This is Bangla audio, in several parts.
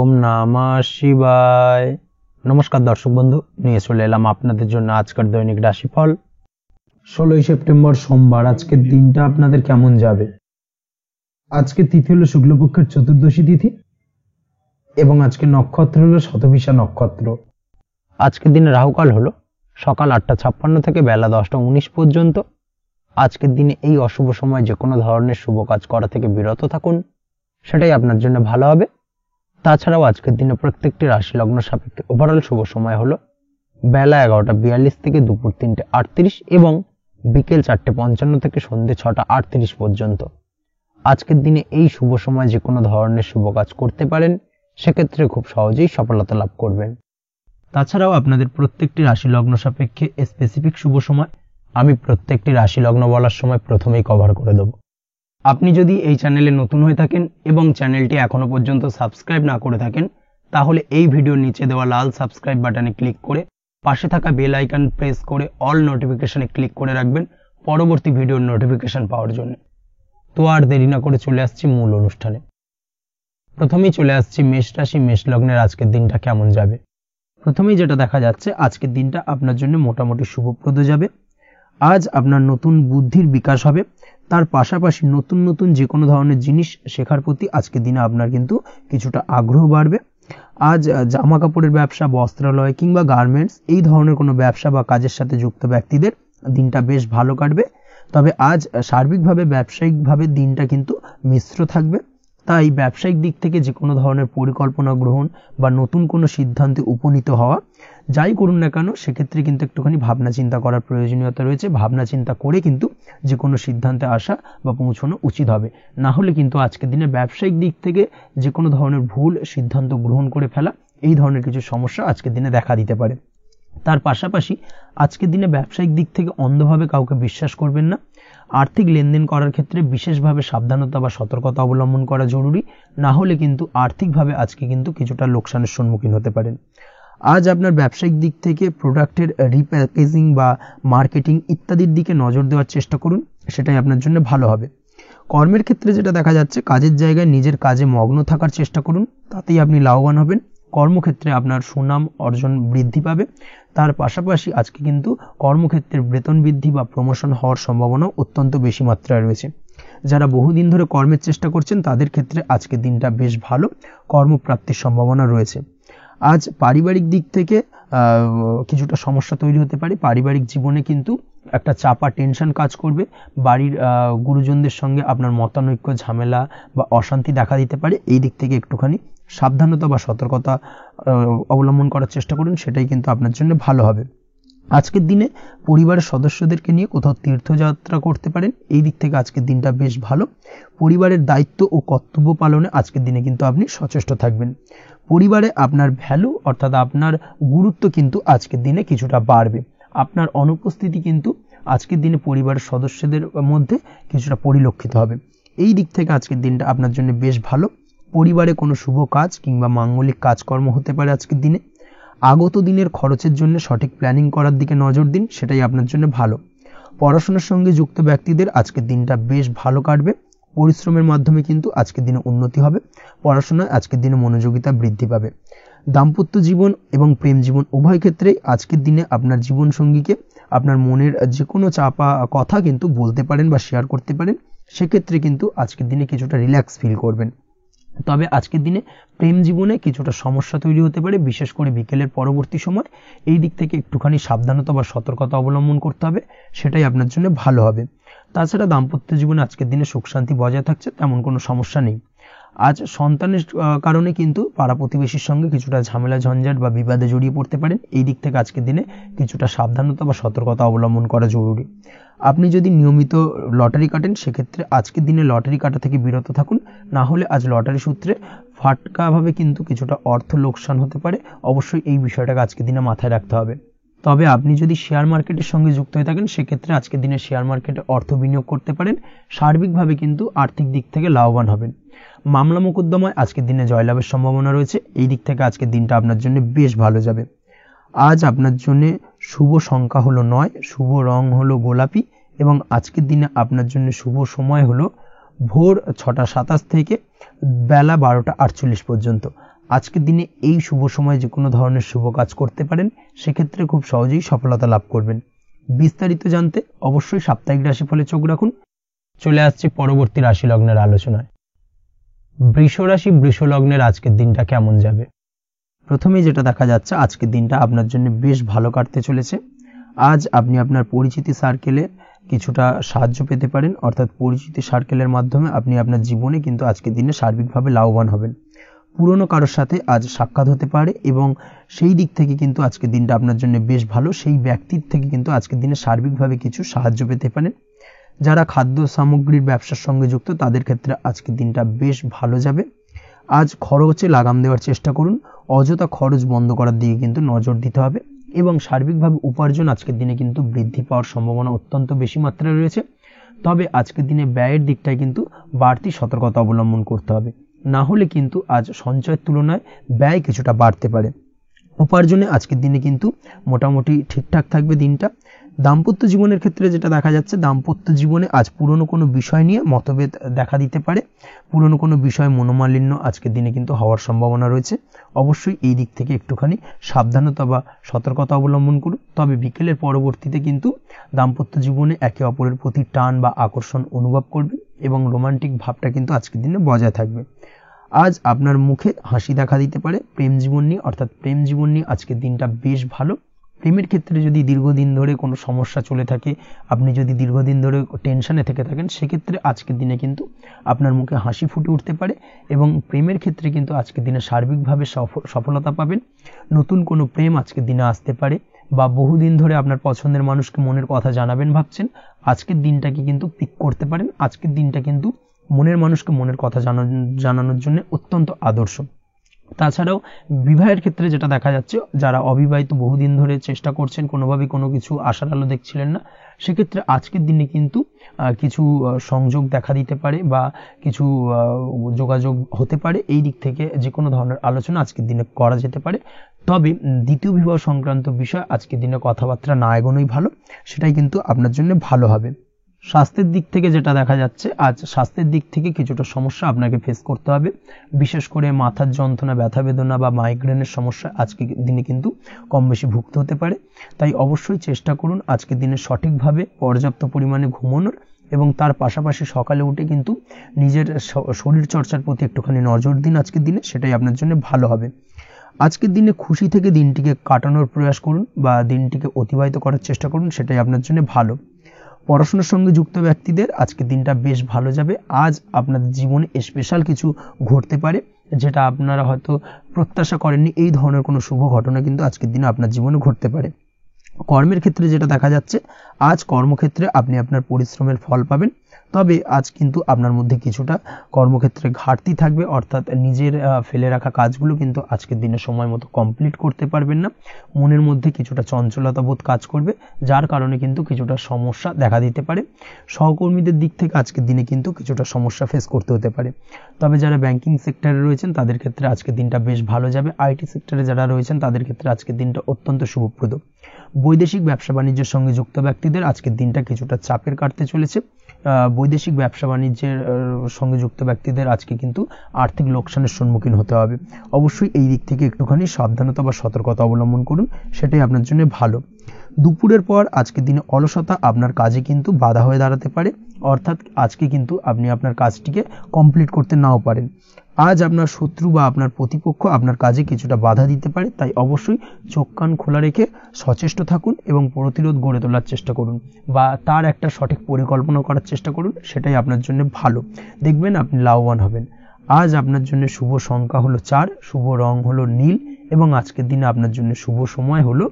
ওম নমঃ শিবায়। নমস্কার দর্শক বন্ধু, নিয়ে চলে এলাম আপনাদের জন্য আজকের দৈনিক রাশিফল 16 সেপ্টেম্বর সোমবার। আজকের দিনটা আপনাদের কেমন যাবে? আজকে তিথি হলো শুক্লপক্ষের চতুর্দশী তিথি এবং আজকে নক্ষত্র হলো শতভিষা নক্ষত্র। আজকের দিনে রাহুকাল হলো সকাল 8:56 থেকে বেলা 10:19 পর্যন্ত। আজকের দিনে এই অশুভ সময় যে কোনো ধরনের শুভ কাজ করা থেকে বিরত থাকুন, সেটাই আপনার জন্য ভালো হবে। তাছাড়াও আজকের দিনে প্রত্যেকটি রাশি লগ্ন সাপেক্ষে ওভারঅল শুভ সময় হলো বেলা 11:42 থেকে দুপুর 3:38 এবং বিকেল 4:55 থেকে সন্ধ্যে 6:38 পর্যন্ত। আজকের দিনে এই শুভ সময় যে কোনো ধরনের শুভ কাজ করতে পারেন, সেক্ষেত্রে খুব সহজেই সফলতা লাভ করবেন। তাছাড়াও আপনাদের প্রত্যেকটি রাশি লগ্ন সাপেক্ষে স্পেসিফিক শুভ সময় আমি প্রত্যেকটি রাশি লগ্ন বলার সময় প্রথমেই কভার করে দেব। আপনি যদি এই চ্যানেলে নতুন হয়ে থাকেন এবং চ্যানেলটি এখনো পর্যন্ত সাবস্ক্রাইব না করে থাকেন, তাহলে এই ভিডিওর নিচে দেওয়া লাল সাবস্ক্রাইব বাটনে ক্লিক করে পাশে থাকা বেল আইকন প্রেস করে অল নোটিফিকেশনে ক্লিক করে রাখবেন পরবর্তী ভিডিওর নোটিফিকেশন পাওয়ার জন্য। তো আর দেরি না করে চলে আসছি মূল অনুষ্ঠানে। প্রথমেই চলে আসছি মেষ রাশি মেষ লগ্নের আজকের দিনটা কেমন যাবে। প্রথমেই যেটা দেখা যাচ্ছে, আজকের দিনটা আপনার জন্য মোটামুটি শুভপ্রদ যাবে। আজ আপনার নতুন বুদ্ধির বিকাশ হবে, তার পাশাপাশি নতুন নতুন যে কোনো ধরনের জিনিস শেখার প্রতি আজকের দিনে আপনার কিন্তু কিছুটা আগ্রহ বাড়বে। আজ জামা কাপড়ের ব্যবসা, বস্ত্রালয় কিংবা গার্মেন্টস এই ধরনের কোনো ব্যবসা বা কাজের সাথে যুক্ত ব্যক্তিদের দিনটা বেশ ভালো কাটবে। তবে আজ সার্বিকভাবে ব্যবসায়িকভাবে দিনটা কিন্তু মিশ্র থাকবে। তাই ব্যবসায়িক দিক থেকে যে কোনো ধরনের পরিকল্পনা গ্রহণ বা নতুন কোনো সিদ্ধান্তে উপনীত হওয়া, যাই করুন না কেন, সেক্ষেত্রে কিন্তু একটুখানি ভাবনা চিন্তা করার প্রয়োজনীয়তা রয়েছে। ভাবনা চিন্তা করে কিন্তু যে কোনো সিদ্ধান্তে আসা বা পৌঁছানো উচিত হবে। না হলে কিন্তু আজকের দিনে ব্যবসায়িক দিক থেকে যে কোনো ধরনের ভুল সিদ্ধান্ত গ্রহণ করে ফেলা, এই ধরনের কিছু সমস্যা আজকের দিনে দেখা দিতে পারে। তার পাশাপাশি আজকের দিনে ব্যবসায়িক দিক থেকে অন্ধভাবে কাউকে বিশ্বাস করবেন না। আর্থিক লেনদেন করার ক্ষেত্রে বিশেষভাবে সাবধানতা বা সতর্কতা অবলম্বন করা জরুরি, না হলে কিন্তু আর্থিকভাবে আজকে কিন্তু কিছুটা লোকসানের সম্মুখীন হতে পারেন। আজ আপনার ব্যবসায়িক দিক থেকে প্রোডাক্টের রিপ্যাকেজিং বা মার্কেটিং ইত্যাদির দিকে নজর দেওয়ার চেষ্টা করুন, সেটাই আপনার জন্য ভালো হবে। কর্মের ক্ষেত্রে যেটা দেখা যাচ্ছে, কাজের জায়গায় নিজের কাজে মগ্ন থাকার চেষ্টা করুন, তাতেই আপনি লাভবান হবেন। কর্মক্ষেত্রে আপনার সুনাম অর্জন বৃদ্ধি পাবে। তার পাশাপাশি আজকে কিন্তু কর্মক্ষেত্রের বেতন বৃদ্ধি বা প্রমোশন হওয়ার সম্ভাবনা অত্যন্ত বেশি মাত্রায় রয়েছে। যারা বহুদিন ধরে কর্মের চেষ্টা করছেন, তাদের ক্ষেত্রে আজকের দিনটা বেশ ভালো, কর্মপ্রাপ্তির সম্ভাবনা রয়েছে। আজ পারিবারিক দিক থেকে কিছুটা সমস্যা তৈরি হতে পারে। পারিবারিক জীবনে কিন্তু একটা চাপা টেনশন কাজ করবে। বাড়ির গুরুজনদের সঙ্গে আপনার মতানৈক্য, ঝামেলা বা অশান্তি দেখা দিতে পারে। এই দিক থেকে একটুখানি সাবধানতা বা সতর্কতা অবলম্বন করার চেষ্টা করুন, সেটাই কিন্তু আপনার জন্য ভালো হবে। আজকের দিনে পরিবারের সদস্যদেরকে নিয়ে কোথাও তীর্থযাত্রা করতে পারেন। এই দিক থেকে আজকের দিনটা বেশ ভালো। পরিবারের দায়িত্ব ও কর্তব্য পালনে আজকের দিনে কিন্তু আপনি সচেষ্ট থাকবেন। পরিবারে আপনার ভ্যালু অর্থাৎ আপনার গুরুত্ব কিন্তু আজকের দিনে কিছুটা বাড়বে। আপনার অনুপস্থিতি কিন্তু আজকের দিনে পরিবারের সদস্যদের মধ্যে কিছুটা পরিলক্ষিত হবে। এই দিক থেকে আজকের দিনটা আপনার জন্য বেশ ভালো। পরিবারে কোনো শুভ কাজ কিংবা মাঙ্গলিক কাজকর্ম হতে পারে আজকের দিনে। আগত দিনের খরচের জন্য সঠিক প্ল্যানিং করার দিকে নজর দিন, সেটাই আপনার জন্য ভালো। পড়াশোনার সঙ্গে যুক্ত ব্যক্তিদের আজকের দিনটা বেশ ভালো কাটবে। পরিশ্রমের মাধ্যমে কিন্তু আজকের দিনে উন্নতি হবে। পড়াশোনায় আজকের দিনে মনোযোগিতা বৃদ্ধি পাবে। দাম্পত্য জীবন এবং প্রেম জীবন উভয় ক্ষেত্রেই আজকের দিনে আপনার জীবন সঙ্গীকে আপনার মনের যে কোনো চাপা কথা কিন্তু বলতে পারেন বা শেয়ার করতে পারেন। সেক্ষেত্রে কিন্তু আজকের দিনে কিছুটা রিল্যাক্স ফিল করবেন। তবে আজকের দিনে প্রেম জীবনে কিছুটা সমস্যা তৈরি হতে পারে, বিশেষ করে বিকেলের পরবর্তী সময়। এই দিক থেকে একটুখানি সাবধানতা বা সতর্কতা অবলম্বন করতে হবে, সেটাই আপনার জন্য ভালো হবে। তাছাড়া দাম্পত্য জীবনে আজকের দিনে সুখ শান্তি বজায় থাকছে, তেমন কোনো সমস্যা নেই। আজ সন্তানের কারণে কিন্তু পাড়া প্রতিবেশীর সঙ্গে কিছুটা ঝামেলা ঝঞ্ঝাট বা বিবাদে জড়িয়ে পড়তে পারেন। এই দিক থেকে আজকের দিনে কিছুটা সাবধানতা বা সতর্কতা অবলম্বন করা জরুরি। আপনি যদি নিয়মিত লটারি কাটেন, সেক্ষেত্রে আজকের দিনে লটারি কাটা থেকে বিরত থাকুন, না হলে আজ লটারি সূত্রে ফাটকাভাবে কিন্তু কিছুটা অর্থ লোকসান হতে পারে। অবশ্যই এই বিষয়টাকে আজকের দিনে মাথায় রাখতে হবে। তবে আপনি যদি শেয়ার মার্কেটের সঙ্গে যুক্ত হয়ে থাকেন, সেক্ষেত্রে আজকের দিনে শেয়ার মার্কেটে অর্থ বিনিয়োগ করতে পারেন। সার্বিকভাবে কিন্তু আর্থিক দিক থেকে লাভবান হবেন। মামলা মোকদ্দমায় আজকের দিনে জয়লাভের সম্ভাবনা রয়েছে। এই দিক থেকে আজকের দিনটা আপনার জন্য বেশ ভালো যাবে। আজ আপনার জন্য শুভ সংখ্যা হলো 9, শুভ রং হলো গোলাপি এবং আজকের দিনে আপনার জন্য শুভ সময় হলো ভোর 6:27 থেকে বেলা 12:48 পর্যন্ত। আজকের দিনে এই শুভ সময়ে যে কোনো ধরনের শুভ কাজ করতে পারেন, সেক্ষেত্রে খুব সহজেই সফলতা লাভ করবেন। বিস্তারিত জানতে অবশ্যই সাপ্তাহিক রাশিফলে চোখ রাখুন। চলে আসছে পরবর্তী রাশি লগ্নের আলোচনায়। বৃষ রাশি বৃষ লগ্নের আজকের দিনটা কেমন যাবে? প্রথমেই যেটা দেখা যাচ্ছে, আজকের দিনটা আপনার জন্য বেশ ভালো কাটতে চলেছে। আজ আপনি আপনার পরিচিতি সার্কেলে কিছুটা সাহায্য পেতে পারেন, অর্থাৎ পরিচিতি সার্কেলের মাধ্যমে আপনি আপনার জীবনে কিন্তু আজকের দিনে সার্বিকভাবে লাভবান হবেন। পুরনো কারোর সাথে আজ সাক্ষাৎ হতে পারে এবং সেই দিক থেকে কিন্তু আজকের দিনটা আপনার জন্য বেশ ভালো। সেই ব্যক্তির থেকে কিন্তু আজকের দিনে সার্বিকভাবে কিছু সাহায্য পেতে পারেন। যারা খাদ্য সামগ্রীর ব্যবসার সঙ্গে যুক্ত, তাদের ক্ষেত্রে আজকের দিনটা বেশ ভালো যাবে। আজ খরচে লাগাম দেওয়ার চেষ্টা করুন, অযথা খরচ বন্ধ করার দিকে কিন্তু নজর দিতে হবে এবং সার্বিকভাবে উপার্জন আজকের দিনে কিন্তু বৃদ্ধি পাওয়ার সম্ভাবনা অত্যন্ত বেশি মাত্রায় রয়েছে। তবে আজকের দিনে ব্যয়ের দিকটায় কিন্তু বাড়তি সতর্কতা অবলম্বন করতে হবে, না হলে কিন্তু আজ সঞ্চয়ের তুলনায় ব্যয় কিছুটা বাড়তে পারে। উপার্জনে আজকের দিনে কিন্তু মোটামুটি ঠিকঠাক থাকবে দিনটা। দাম্পত্য জীবনের ক্ষেত্রে যেটা দেখা যাচ্ছে, দাম্পত্য জীবনে আজ পুরনো কোনো বিষয় নিয়ে মতভেদ দেখা দিতে পারে। পুরনো কোনো বিষয়ে মনোমালিন্য আজকের দিনে কিন্তু হওয়ার সম্ভাবনা রয়েছে। অবশ্যই এই দিক থেকে একটুখানি সাবধানতা বা সতর্কতা অবলম্বন করুন। তবে বিকেলের পরবর্তীতে কিন্তু দাম্পত্য জীবনে একে অপরের প্রতি টান বা আকর্ষণ অনুভব করবে এবং রোমান্টিক ভাবটা কিন্তু আজকের দিনে বজায় থাকবে। আজ আপনার মুখে হাসি দেখা দিতে পারে। প্রেম জীবন নিয়ে, অর্থাৎ প্রেম জীবন নিয়ে আজকের দিনটা বেশ ভালো। প্রেমের ক্ষেত্রে যদি দীর্ঘদিন ধরে কোনো সমস্যা চলে থাকে, আপনি যদি দীর্ঘদিন ধরে টেনশনে থেকে থাকেন, সেক্ষেত্রে আজকের দিনে কিন্তু আপনার মুখে হাসি ফুটে উঠতে পারে এবং প্রেমের ক্ষেত্রে কিন্তু আজকের দিনে সার্বিকভাবে সফলতা পাবেন। নতুন কোনো প্রেম আজকের দিনে আসতে পারে, বা বহুদিন ধরে আপনার পছন্দের মানুষকে মনের কথা জানাবেন ভাবছেন, আজকের দিনটাকে কিন্তু পিক করতে পারেন। আজকের দিনটা কিন্তু মনের মানুষকে মনের কথা জানানোর জন্য অত্যন্ত আদর্শ। তাছাড়াও বিবাহের ক্ষেত্রে যেটা দেখা যাচ্ছে, যারা অবিবাহিত বহুদিন ধরে চেষ্টা করছেন, কোনোভাবে কোনো কিছু আশার আলো দেখছিলেন না, সেক্ষেত্রে আজকের দিনে কিন্তু কিছু সংযোগ দেখা দিতে পারে বা কিছু যোগাযোগ হতে পারে। এই দিক থেকে যে কোনো ধরনের আলোচনা আজকের দিনে করা যেতে পারে। তবে দ্বিতীয় বিবাহ সংক্রান্ত বিষয় আজকের দিনে কথাবার্তা না এগোনোই ভালো, সেটাই কিন্তু আপনার জন্য ভালো হবে। স্বাস্থ্যের দিক থেকে যেটা দেখা যাচ্ছে, আজ স্বাস্থ্যের দিক থেকে কিছুটা সমস্যা আপনাকে ফেস করতে হবে। বিশেষ করে মাথার যন্ত্রণা, ব্যথা বেদনা বা মাইগ্রেনের সমস্যা আজকের দিনে কিন্তু কম বেশি ভুগতে হতে পারে। তাই অবশ্যই চেষ্টা করুন আজকের দিনে সঠিকভাবে পর্যাপ্ত পরিমাণে ঘুমানোর এবং তার পাশাপাশি সকালে উঠে কিন্তু নিজের শরীর চর্চার প্রতি একটুখানি নজর দিন আজকের দিনে, সেটাই আপনার জন্য ভালো হবে। আজকের দিনে খুশি থেকে দিনটিকে কাটানোর প্রয়াস করুন বা দিনটিকে অতিবাহিত করার চেষ্টা করুন, সেটাই আপনার জন্য ভালো। পড়াশোনার সঙ্গে যুক্ত ব্যক্তিদের আজকের দিনটা বেশ ভালো যাবে। আজ আপনাদের জীবনে স্পেশাল কিছু ঘটতে পারে, যেটা আপনারা হয়তো প্রত্যাশা করেননি। এই ধরনের কোনো শুভ ঘটনা কিন্তু আজকের দিনে আপনার জীবনে ঘটতে পারে। কর্মের ক্ষেত্রে যেটা দেখা যাচ্ছে, আজ কর্মক্ষেত্রে আপনি আপনার পরিশ্রমের ফল পাবেন। তবে আজ কিন্তু আপনার মধ্যে কিছুটা কর্মক্ষেত্রে ঘাটতি থাকবে, অর্থাৎ নিজের ফেলে রাখা কাজগুলো কিন্তু আজকের দিনে সময় মতো কমপ্লিট করতে পারবেন না। মনের মধ্যে কিছুটা চঞ্চলতা বোধ কাজ করবে, যার কারণে কিন্তু কিছুটা সমস্যা দেখা দিতে পারে। সহকর্মীদের দিক থেকে আজকের দিনে কিন্তু কিছুটা সমস্যা ফেস করতে হতে পারে। তবে যারা ব্যাংকিং সেক্টরে রয়েছেন, তাদের ক্ষেত্রে আজকের দিনটা বেশ ভালো যাবে। আইটি সেক্টরে যারা রয়েছেন, তাদের ক্ষেত্রে আজকের দিনটা অত্যন্ত শুভপ্রদ। বৈদেশিক ব্যবসা বাণিজ্যের সঙ্গে যুক্ত ব্যক্তিদের আজকের দিনটা কিছুটা চাপের কাটতে চলেছে। বৈদেশিক ব্যবসা বাণিজ্যের সঙ্গে যুক্ত ব্যক্তিদের আজকে কিন্তু আর্থিক লোকসানের সম্মুখীন হতে হবে। অবশ্যই এই দিক থেকে একটুখানি সাবধানতা বা সতর্কতা অবলম্বন করুন, সেটাই আপনার জন্য ভালো। দুপুরের পর আজকের দিনে অলসতা আপনার কাজে কিন্তু বাধা হয়ে দাঁড়াতে পারে, অর্থাৎ আজকে কিন্তু আপনি আপনার কাজটিকে কমপ্লিট করতে নাও পারেন। আজ আপনার শত্রু বা আপনার প্রতিপক্ষ আপনার কাজে কিছুটা বাধা দিতে পারে, তাই অবশ্যই চোখ কান খোলা রেখে সচেষ্ট থাকুন এবং প্রতিরোধ গড়ে তোলার চেষ্টা করুন বা তার একটা সঠিক পরিকল্পনা করার চেষ্টা করুন, সেটাই আপনার জন্য ভালো। দেখবেন আপনি লাভবান হবেন। আজ আপনার জন্য শুভ সংখ্যা হলো 4, শুভ রং হলো নীল এবং আজকের দিনে আপনার জন্য শুভ সময় হলো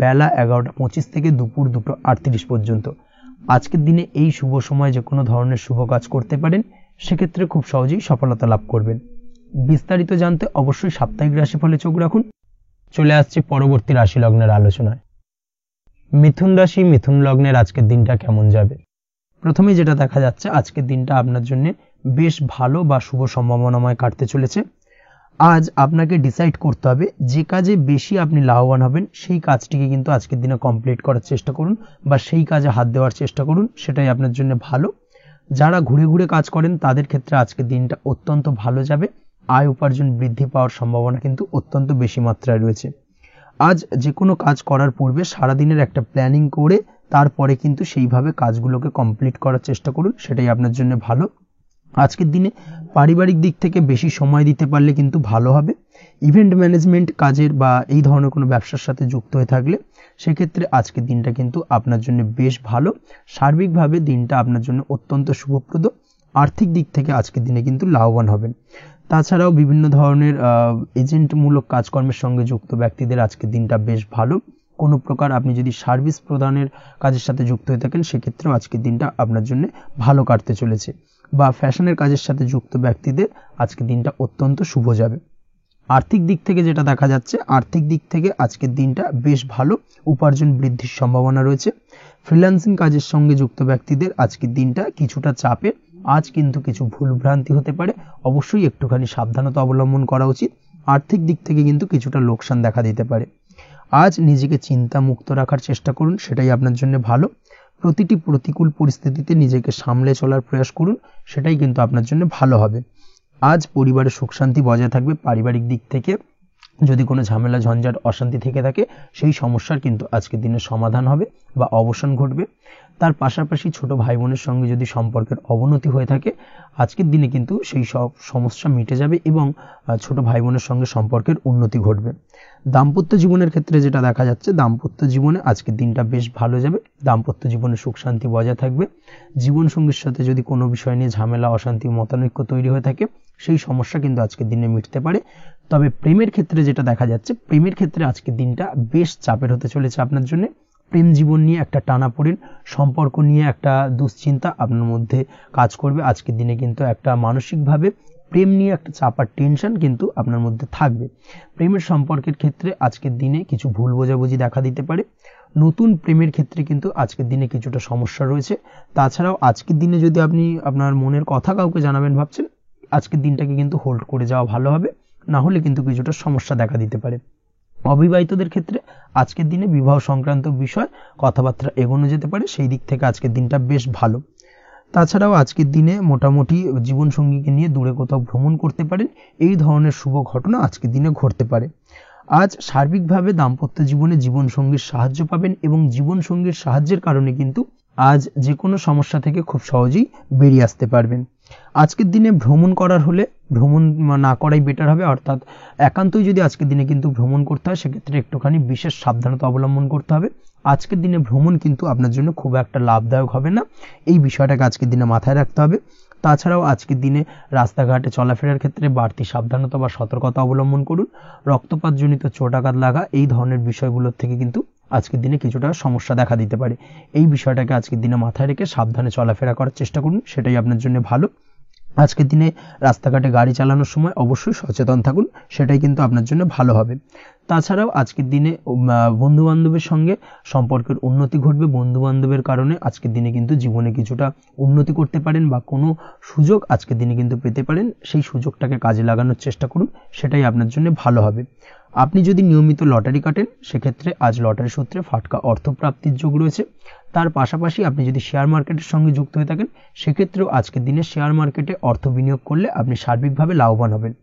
বেলা 11:25 থেকে দুপুর 2:38 পর্যন্ত। আজকের দিনে এই শুভ সময় যে কোনো ধরনের শুভ কাজ করতে পারেন, সেক্ষেত্রে খুব সহজেই সফলতা লাভ করবেন। বিস্তারিত জানতে অবশ্যই সাপ্তাহিক রাশিফলে চোখ রাখুন। চলে আসছে পরবর্তী রাশি লগ্নের আলোচনায়। মিথুন রাশি মিথুন লগ্নের আজকের দিনটা কেমন যাবে? প্রথমে যেটা দেখা যাচ্ছে, আজকের দিনটা আপনার জন্য বেশ ভালো বা শুভ সম্ভাবনাময় কাটতে চলেছে। আজ আপনাকে ডিসাইড করতে হবে যে কাজে বেশি আপনি লাভবান হবেন, সেই কাজটিকে কিন্তু আজকের দিনে কমপ্লিট করার চেষ্টা করুন বা সেই কাজে হাত দেওয়ার চেষ্টা করুন, সেটাই আপনার জন্য ভালো। যারা ঘুরে ঘুরে কাজ করেন, তাদের ক্ষেত্রে আজকের দিনটা অত্যন্ত ভালো যাবে। আয় উপার্জন বৃদ্ধি পাওয়ার সম্ভাবনা কিন্তু অত্যন্ত বেশি মাত্রায় রয়েছে। আজ যে কোনো কাজ করার পূর্বে সারাদিনের একটা প্ল্যানিং করে তারপরে কিন্তু সেইভাবে কাজগুলোকে কমপ্লিট করার চেষ্টা করুন, সেটাই আপনার জন্য ভালো। আজকের দিনে পারিবারিক দিক থেকে বেশি সময় দিতে পারলে কিন্তু ভালো হবে। ইভেন্ট ম্যানেজমেন্ট কাজের বা এই ধরনের কোনো ব্যবসার সাথে যুক্ত হয়ে থাকলে সেক্ষেত্রে আজকের দিনটা কিন্তু আপনার জন্য বেশ ভালো। সার্বিকভাবে দিনটা আপনার জন্য অত্যন্ত শুভপ্রদ। আর্থিক দিক থেকে আজকের দিনে কিন্তু লাভবান হবেন। তাছাড়াও বিভিন্ন ধরনের এজেন্টমূলক কাজকর্মের সঙ্গে যুক্ত ব্যক্তিদের আজকের দিনটা বেশ ভালো। কোনো প্রকার আপনি যদি সার্ভিস প্রদানের কাজের সাথে যুক্ত হয়ে থাকেন সেক্ষেত্রেও আজকের দিনটা আপনার জন্য ভালো কাটতে চলেছে। বা ফ্যাশনের কাজের সাথে যুক্ত ব্যক্তিদের আজকের দিনটা অত্যন্ত শুভ যাবে। আর্থিক দিক থেকে যেটা দেখা যাচ্ছে, আর্থিক দিক থেকে আজকের দিনটা বেশ ভালো, উপার্জন বৃদ্ধির সম্ভাবনা রয়েছে। ফ্রিল্যান্সিং কাজের সঙ্গে যুক্ত ব্যক্তিদের আজকের দিনটা কিছুটা চাপের। আজ কিন্তু কিছু ভুলভ্রান্তি হতে পারে, অবশ্যই একটুখানি সাবধানতা অবলম্বন করা উচিত। আর্থিক দিক থেকে কিন্তু কিছুটা লোকসান দেখা দিতে পারে। আজ নিজেকে চিন্তা মুক্ত রাখার চেষ্টা করুন, সেটাই আপনার জন্য ভালো। প্রতিটি প্রতিকূল পরিস্থিতিতে নিজেকে সামলে চলার প্রয়াস করুন, সেটাই কিন্তু আপনার জন্য ভালো হবে। আজ পরিবারের সুখ শান্তি বজায় থাকবে। পারিবারিক দিক থেকে যদি কোনো ঝামেলা ঝঞ্ঝাট অশান্তি থেকে থাকে সেই সমস্যার কিন্তু আজকের দিনে সমাধান হবে বা অবসান ঘটবে। তার পাশাপাশি ছোট ভাই বোনের সঙ্গে যদি সম্পর্কের অবনতি হয়ে থাকে আজকের দিনে কিন্তু সেই সব সমস্যা মিটে যাবে এবং ছোট ভাই বোনের সঙ্গে সম্পর্কের উন্নতি ঘটবে। দাম্পত্য জীবনের ক্ষেত্রে যেটা দেখা যাচ্ছে, দাম্পত্য জীবনে আজকের দিনটা বেশ ভালো যাবে। দাম্পত্য জীবনে সুখ শান্তি বজায় থাকবে। জীবনসঙ্গীর সাথে যদি কোনো বিষয় নিয়ে ঝামেলা অশান্তি মতানৈক্য তৈরি হয়ে থাকে সেই সমস্যা কিন্তু আজকের দিনে মিটতে পারে। তবে প্রেমের ক্ষেত্রে যেটা দেখা যাচ্ছে, প্রেমের ক্ষেত্রে আজকের দিনটা বেশ চাপের হতে চলেছে আপনার জন্য। প্রেম জীবন নিয়ে একটা টানাপোড়েন, সম্পর্ক নিয়ে একটা দুশ্চিন্তা আপনার মধ্যে কাজ করবে। আজকের দিনে কিন্তু একটা মানসিকভাবে প্রেম নিয়ে একটা চাপার টেনশন কিন্তু আপনার মধ্যে থাকবে। প্রেমের সম্পর্কের ক্ষেত্রে আজকের দিনে কিছু ভুল বোঝাবুঝি দেখা দিতে পারে। নতুন প্রেমের ক্ষেত্রে কিন্তু আজকের দিনে কিছুটা সমস্যা রয়েছে। তাছাড়াও আজকের দিনে যদি আপনি আপনার মনের কথা কাউকে জানাবেন ভাবছেন, আজকের দিনটাকে কিন্তু হোল্ড করে যাওয়া ভালো হবে, না হলে কিন্তু কিছুটা সমস্যা দেখা দিতে পারে। অবিবাহিতদের ক্ষেত্রে আজকের দিনে বিবাহ সংক্রান্ত বিষয় কথাবার্তা এগোনো যেতে পারে, সেই দিক থেকে আজকের দিনটা বেশ ভালো। তাছাড়াও আজকের দিনে মোটামুটি জীবনসঙ্গীকে নিয়ে দূরে কোথাও ভ্রমণ করতে পারেন, এই ধরনের শুভ ঘটনা আজকের দিনে ঘটতে পারে। আজ সার্বিকভাবে দাম্পত্য জীবনে জীবনসঙ্গীর সাহায্য পাবেন এবং জীবনসঙ্গীর সাহায্যের কারণে কিন্তু আজ যে কোনো সমস্যা থেকে খুব সহজেই বেরিয়ে আসতে পারবেন। আজকের দিনে ভ্রমণ করার হলে ভ্রমণ না করাই বেটার হবে, অর্থাৎ একান্তই যদি আজকের দিনে কিন্তু ভ্রমণ করতে হয় সেক্ষেত্রে একটুখানি বিশেষ সাবধানতা অবলম্বন করতে হবে। আজকের দিনে ভ্রমণ কিন্তু আপনার জন্য খুব একটা লাভদায়ক হবে না, এই বিষয়টাকে আজকের দিনে মাথায় রাখতে হবে। তাছাড়াও আজকের দিনে রাস্তাঘাটে চলাফেরার ক্ষেত্রে বাড়তি সাবধানতা বা সতর্কতা অবলম্বন করুন। রক্তপাতজনিত চোটাঘাত লাগা এই ধরনের বিষয়গুলোর থেকে কিন্তু আজকের দিনে কিছুটা সমস্যা দেখা দিতে পারে। এই বিষয়টাকে আজকের দিনে মাথায় রেখে সাবধানে চলাফেরা করার চেষ্টা করুন, সেটাই আপনার জন্য ভালো। আজকের দিনে রাস্তাঘাটে গাড়ি চালানোর সময় অবশ্যই সচেতন থাকুন, সেটাই কিন্তু আপনার জন্য ভালো হবে। তাছাড়াও আজকের দিনে বন্ধু বান্ধবের সঙ্গে সম্পর্কের উন্নতি ঘটবে। বন্ধু বান্ধবের কারণে আজকের দিনে কিন্তু জীবনে কিছুটা উন্নতি করতে পারেন বা কোনো সুযোগ আজকের দিনে কিন্তু পেতে পারেন, সেই সুযোগটাকে কাজে লাগানোর চেষ্টা করুন, সেটাই আপনার জন্য ভালো হবে। আপনি যদি নিয়মিত লটারি কাটেন সেক্ষেত্রে আজ লটারি সূত্রে ফাটকা অর্থপ্রাপ্তির যোগ রয়েছে। তার পাশাপাশি আপনি যদি শেয়ার মার্কেটের সঙ্গে যুক্ত হয়ে থাকেন সেক্ষেত্রেও আজকের দিনে শেয়ার মার্কেটে অর্থ বিনিয়োগ করলে আপনি সার্বিকভাবে লাভবান হবেন।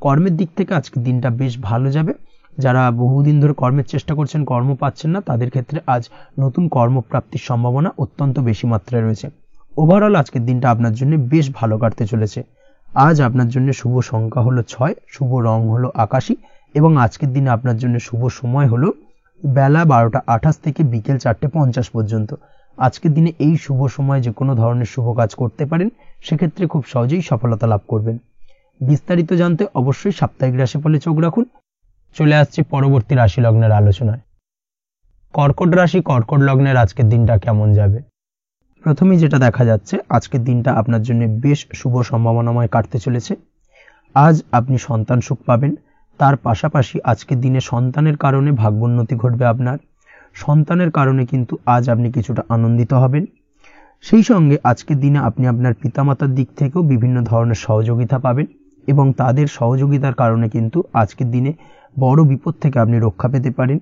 কর্মের দিক থেকে আজকের দিনটা বেশ ভালো যাবে। যারা বহুদিন ধরে কর্মের চেষ্টা করছেন, কর্ম পাচ্ছেন না, তাদের ক্ষেত্রে আজ নতুন কর্মপ্রাপ্তির সম্ভাবনা অত্যন্ত বেশি মাত্রায় রয়েছে। ওভারঅল আজকের দিনটা আপনার জন্য বেশ ভালো কাটতে চলেছে। আজ আপনার জন্য শুভ সংখ্যা হলো 6, শুভ রং হলো আকাশী এবং আজকের দিনে আপনার জন্য শুভ সময় হলো বেলা 12টা 28 থেকে বিকেল 4টা 50 পর্যন্ত। আজকের দিনে এই শুভ সময় যে কোনো ধরনের শুভ কাজ করতে পারেন, সেক্ষেত্রে খুব সহজেই সফলতা লাভ করবেন। বিস্তারিত জানতে অবশ্যই সাপ্তাহিক রাশিফলে চোখ রাখুন। চলে আসছে পরবর্তী রাশি লগ্নের আলোচনায়। কর্কট রাশি, কর্কট লগ্নের আজকের দিনটা কেমন যাবে? প্রথমেই যেটা দেখা যাচ্ছে, আজকের দিনটা আপনার জন্য বেশ শুভ সম্ভাবনাময় কাটতে চলেছে। আজ আপনি সন্তান সুখ পাবেন। তার পাশাপাশি আজকের দিনে সন্তানের কারণে ভাগ্যোন্নতি ঘটবে আপনার। সন্তানের কারণে কিন্তু আজ আপনি কিছুটা আনন্দিত হবেন। সেই সঙ্গে আজকের দিনে আপনি আপনার পিতামাতার দিক থেকেও বিভিন্ন ধরনের সহযোগিতা পাবেন এবং তাদের সহযোগিতার কারণে কিন্তু আজকের দিনে বড় বিপদ থেকে আপনি রক্ষা পেতে পারেন।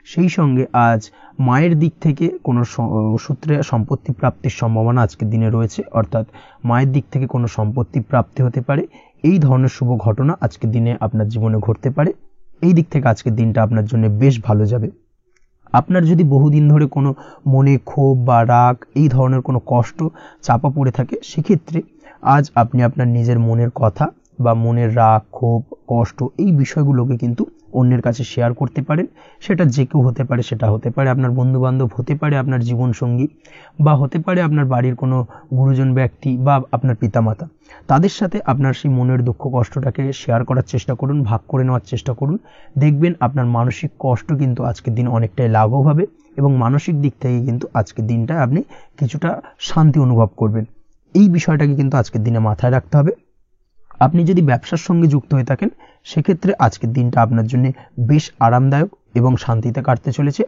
সেই সঙ্গে আজ মায়ের দিক থেকে কোনো সূত্রে সম্পত্তি প্রাপ্তির সম্ভাবনা আজকের দিনে রয়েছে, অর্থাৎ মায়ের দিক থেকে কোনো সম্পত্তি প্রাপ্তি হতে পারে। এই ধরনের শুভ ঘটনা আজকের দিনে আপনার জীবনে ঘটতে পারে। এই দিক থেকে আজকের দিনটা আপনার জন্য বেশ ভালো যাবে। আপনার যদি বহুদিন ধরে কোনো মনে ক্ষোভ বা রাগ এই ধরনের কোনো কষ্ট চাপা পড়ে থাকে, সেক্ষেত্রে আজ আপনি আপনার নিজের মনের কথা বা মনের রাগ, ক্ষোভ, কষ্ট এই বিষয়গুলোকে কিন্তু অন্যের কাছে শেয়ার করতে পারেন। সেটা যে কেউ হতে পারে, সেটা হতে পারে আপনার বন্ধু বান্ধব, হতে পারে আপনার জীবনসঙ্গী, বা হতে পারে আপনার বাড়ির কোনো গুরুজন ব্যক্তি বা আপনার পিতামাতা। তাদের সাথে আপনার সেই মনের দুঃখ কষ্টটাকে শেয়ার করার চেষ্টা করুন, ভাগ করে নেওয়ার চেষ্টা করুন। দেখবেন আপনার মানসিক কষ্ট কিন্তু আজকের দিন অনেকটাই লাঘব হবে এবং মানসিক দিক থেকে কিন্তু আজকের দিনটা আপনি কিছুটা শান্তি অনুভব করবেন। এই বিষয়টাকে কিন্তু আজকের দিনে মাথায় রাখতে হবে। আপনি যদি ব্যবসার সঙ্গে যুক্ত হয়ে থাকেন, সেক্ষেত্রে আজকের দিনটা আপনার জন্য বেশ আরামদায়ক এবং শান্তিতে কাটতে চলেছে।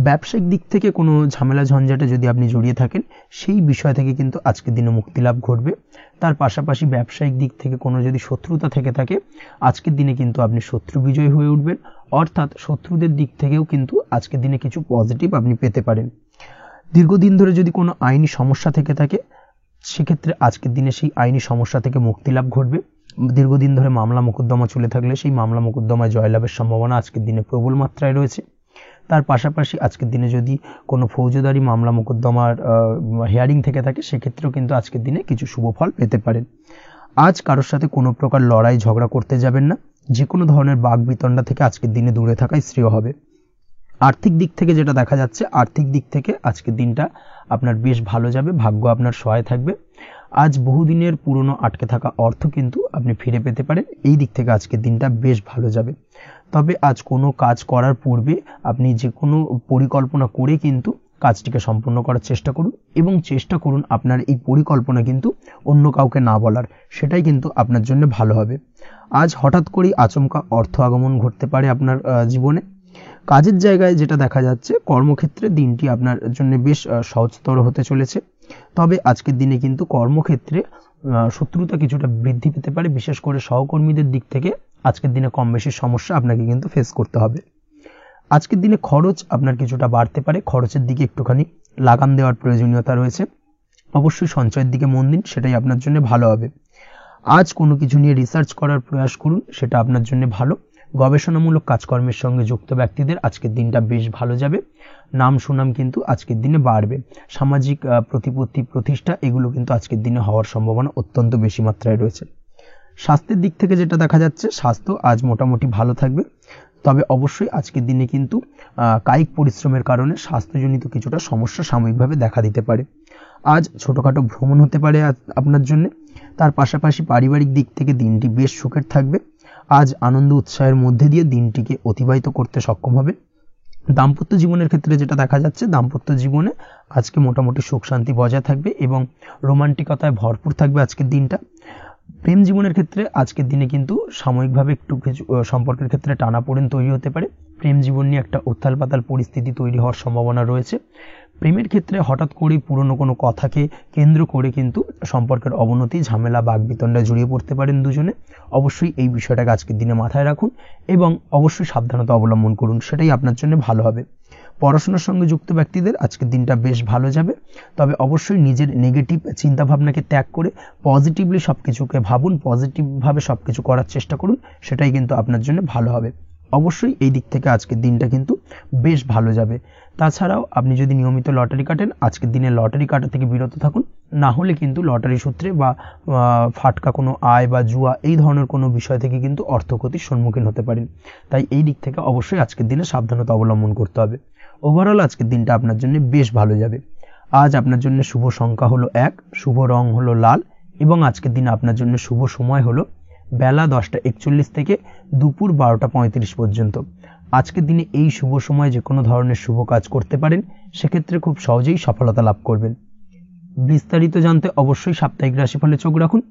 ব্যবসায়িক দিক থেকে কোনো ঝামেলা ঝঞ্ঝাটে যদি আপনি জড়িয়ে থাকেন, সেই বিষয় থেকে কিন্তু আজকের দিনে মুক্তি লাভ ঘটবে। তার পাশাপাশি ব্যবসায়িক দিক থেকে কোনো যদি শত্রুতা থেকে থাকে, আজকের দিনে কিন্তু আপনি শত্রু বিজয়ী হয়ে উঠবেন, অর্থাৎ শত্রুদের দিক থেকেও কিন্তু আজকের দিনে কিছু পজিটিভ আপনি পেতে পারেন। দীর্ঘদিন ধরে যদি কোনো আইনি সমস্যা থেকে থাকে, সেক্ষেত্রে আজকের দিনে সেই আইনি সমস্যা থেকে মুক্তি লাভ ঘটবে। দীর্ঘদিন ধরে মামলা মোকদ্দমা চলে থাকলে সেই মামলা মোকদ্দমায় জয়লাভের সম্ভাবনা আজকের দিনে প্রবল মাত্রায় রয়েছে। তার পাশাপাশি আজকের দিনে যদি কোনো ফৌজদারি মামলা মোকদ্দমার হিয়ারিং থেকে থাকে, সেক্ষেত্রেও কিন্তু আজকের দিনে কিছু শুভ ফল পেতে পারেন। আজ কারোর সাথে কোনো প্রকার লড়াই ঝগড়া করতে যাবেন না। যে কোনো ধরনের বাক বিতণ্ডা থেকে আজকের দিনে দূরে থাকাই শ্রেয় হবে। আর্থিক দিক থেকে যেটা দেখা যাচ্ছে, আর্থিক দিক থেকে আজকের দিনটা আপনার বেশ ভালো যাবে, ভাগ্য আপনার সহায় থাকবে। আজ বহুদিনের পুরনো আটকে থাকা অর্থ কিন্তু আপনি ফিরে পেতে পারেন। এই দিক থেকে আজকের দিনটা বেশ ভালো যাবে। তবে আজ কোনো কাজ করার পূর্বে আপনি যে কোনো পরিকল্পনা করে কিন্তু কাজটিকে সম্পূর্ণ করার চেষ্টা করুন এবং চেষ্টা করুন আপনার এই পরিকল্পনা কিন্তু অন্য কাউকে না বলার, সেটাই কিন্তু আপনার জন্য ভালো হবে। আজ হঠাৎ করেই আচমকা অর্থ আগমন ঘটতে পারে আপনার জীবনে। কাজের জায়গায় যেটা দেখা যাচ্ছে, কর্মক্ষেত্রে দিনটি আপনার জন্য বেশ সহজতর হতে চলেছে। তবে আজকের দিনে কিন্তু কর্মক্ষেত্রে শত্রুতা কিছুটা বৃদ্ধি পেতে পারে, বিশেষ করে সহকর্মীদের দিক থেকে আজকের দিনে কম বেশি সমস্যা আপনাকে কিন্তু ফেস করতে হবে। আজকের দিনে খরচ আপনার কিছুটা বাড়তে পারে, খরচের দিকে একটুখানি লাগাম দেওয়ার প্রয়োজনীয়তা রয়েছে। অবশ্যই সঞ্চয়ের দিকে মন দিন, সেটাই আপনার জন্য ভালো হবে। আজ কোনো কিছু নিয়ে রিসার্চ করার প্রয়াস করুন, সেটা আপনার জন্য ভালো। গবেষণামূলক কাজকর্মের সঙ্গে যুক্ত ব্যক্তিদের আজকের দিনটা বেশ ভালো যাবে। নাম সুনাম কিন্তু আজকের দিনে বাড়বে। সামাজিক প্রতিপত্তি প্রতিষ্ঠা এগুলো কিন্তু আজকের দিনে হওয়ার সম্ভাবনা অত্যন্ত বেশি মাত্রায় রয়েছে। স্বাস্থ্যের দিক থেকে যেটা দেখা যাচ্ছে, স্বাস্থ্য আজ মোটামুটি ভালো থাকবে। তবে অবশ্যই আজকের দিনে কিন্তু কায়িক পরিশ্রমের কারণে স্বাস্থ্যজনিত কিছুটা সমস্যা সাময়িকভাবে দেখা দিতে পারে। আজ ছোটোখাটো ভ্রমণ হতে পারে আপনার জন্য। তার পাশাপাশি পারিবারিক দিক থেকে দিনটি বেশ সুখের থাকবে। আজ আনন্দ উৎসাহের মধ্যে দিয়ে দিনটিকে অতিবাহিত করতে সক্ষম হবে। দাম্পত্য জীবনের ক্ষেত্রে যেটা দেখা যাচ্ছে, দাম্পত্য জীবনে আজকে মোটামুটি সুখ শান্তি বজায় থাকবে এবং রোমান্টিকতায় ভরপুর থাকবে আজকের দিনটা। প্রেম জীবনের ক্ষেত্রে আজকের দিনে কিন্তু সাময়িকভাবে একটু কিছু সম্পর্কের ক্ষেত্রে টানাপোড়েন তৈরি হতে পারে। প্রেম জীবন নিয়ে একটা উত্থাল পাতাল পরিস্থিতি তৈরি হওয়ার সম্ভাবনা রয়েছে। প্রেমের ক্ষেত্রে হঠাৎ করেই পুরনো কোনো কথাকে কেন্দ্র করে কিন্তু সম্পর্কের অবনতি, ঝামেলা, বাগবিতণ্ডায় জড়িয়ে পড়তে পারেন দুজনে। অবশ্যই এই বিষয়টাকে আজকের দিনে মাথায় রাখুন এবং অবশ্যই সাবধানতা অবলম্বন করুন, সেটাই আপনার জন্য ভালো হবে। পড়াশোনার সঙ্গে যুক্ত ব্যক্তিদের আজকের দিনটা বেশ ভালো যাবে। তবে অবশ্যই নিজের নেগেটিভ চিন্তাভাবনাকে ত্যাগ করে পজিটিভলি সব কিছুকে ভাবুন, পজিটিভভাবে সব কিছু করার চেষ্টা করুন, সেটাই কিন্তু আপনার জন্য ভালো হবে। অবশ্যই এই দিক থেকে আজকের দিনটা কিন্তু বেশ ভালো যাবে। তাছাড়াও আপনি যদি নিয়মিত লটারি কাটেন, আজকের দিনে লটারি কাটা থেকে বিরত থাকুন। না হলে কিন্তু লটারি সূত্রে বা ফাটকা কোনো আয় বা জুয়া এই ধরনের কোনো বিষয় থেকে কিন্তু অর্থক্ষতির সম্মুখীন হতে পারেন। তাই এই দিক থেকে অবশ্যই আজকের দিনে সাবধানতা অবলম্বন করতে হবে। ওভারঅল আজকের দিনটা আপনার জন্য বেশ ভালো যাবে। আজ আপনার জন্য শুভ সংখ্যা হলো 1, শুভ রং হলো লাল এবং আজকের দিনে আপনার জন্য শুভ সময় হলো বেলা 10:41 থেকে দুপুর 12:35 পর্যন্ত। আজকের দিনে এই শুভ সময়ে যে কোনো ধরনের শুভ কাজ করতে পারেন, সেক্ষেত্রে খুব সহজেই সফলতা লাভ করবেন। বিস্তারিত জানতে অবশ্যই সাপ্তাহিক রাশিফলে চোখ রাখুন।